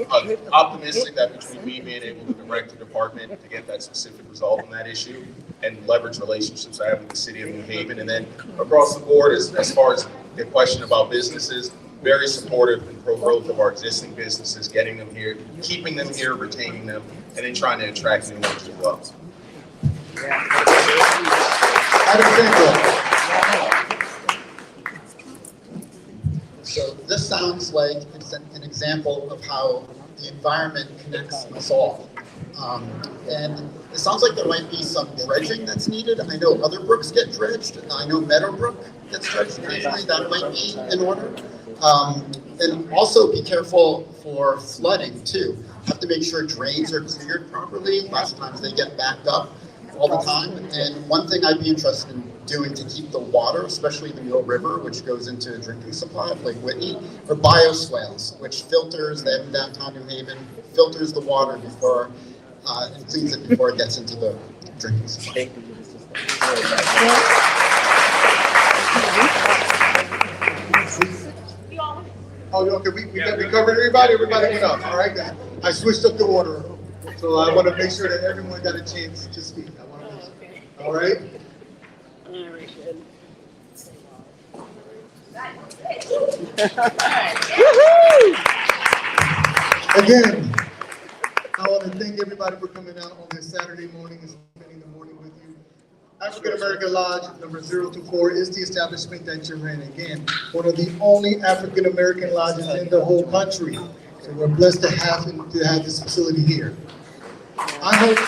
optimistic that between me being able to direct the department to get that specific result on that issue and leverage relationships I have with the City of New Haven, and then across the board, as far as the question about businesses, very supportive and pro-growth of our existing businesses, getting them here, keeping them here, retaining them, and then trying to attract new ones as well.
So this sounds like it's an example of how the environment connects us all. And it sounds like there might be some dredging that's needed. I know other brooks get dredged. I know Meadowbrook gets dredged occasionally. That might be in order. And also be careful for flooding too. Have to make sure drains are cleared properly. Lots of times they get backed up all the time. And one thing I'd be interested in doing to keep the water, especially the Mill River, which goes into a drinking supply of Lake Whitney, are bioswales, which filters, they have in downtown New Haven, filters the water before, and cleans it before it gets into the drinking supply.
Oh, okay, we covered everybody? Everybody went up, all right? I switched up the order, so I want to make sure that everyone got a chance to speak. I want to make sure. All right? Again, I want to thank everybody for coming out on this Saturday morning and spending the morning with you. African American Lodge number 024 is the establishment that you're in. Again, one of the only African American lodges in the whole country. So we're blessed to have this facility here. I hope.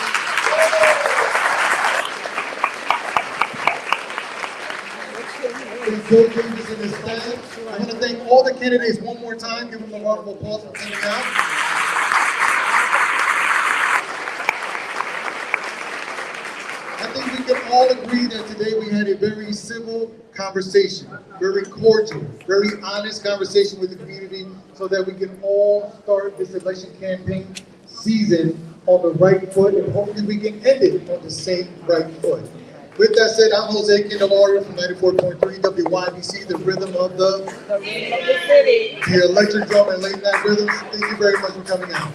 I want to thank all the candidates one more time. Give them a round of applause for coming out. I think we can all agree that today we had a very civil conversation, very cordial, very honest conversation with the community so that we can all start this election campaign season on the right foot, and hopefully we can end it on the same right foot. With that said, I'm Jose Candelario from 94.3 WYBC, the rhythm of the city. The electric drum and late night rhythms. Thank you very much for coming out.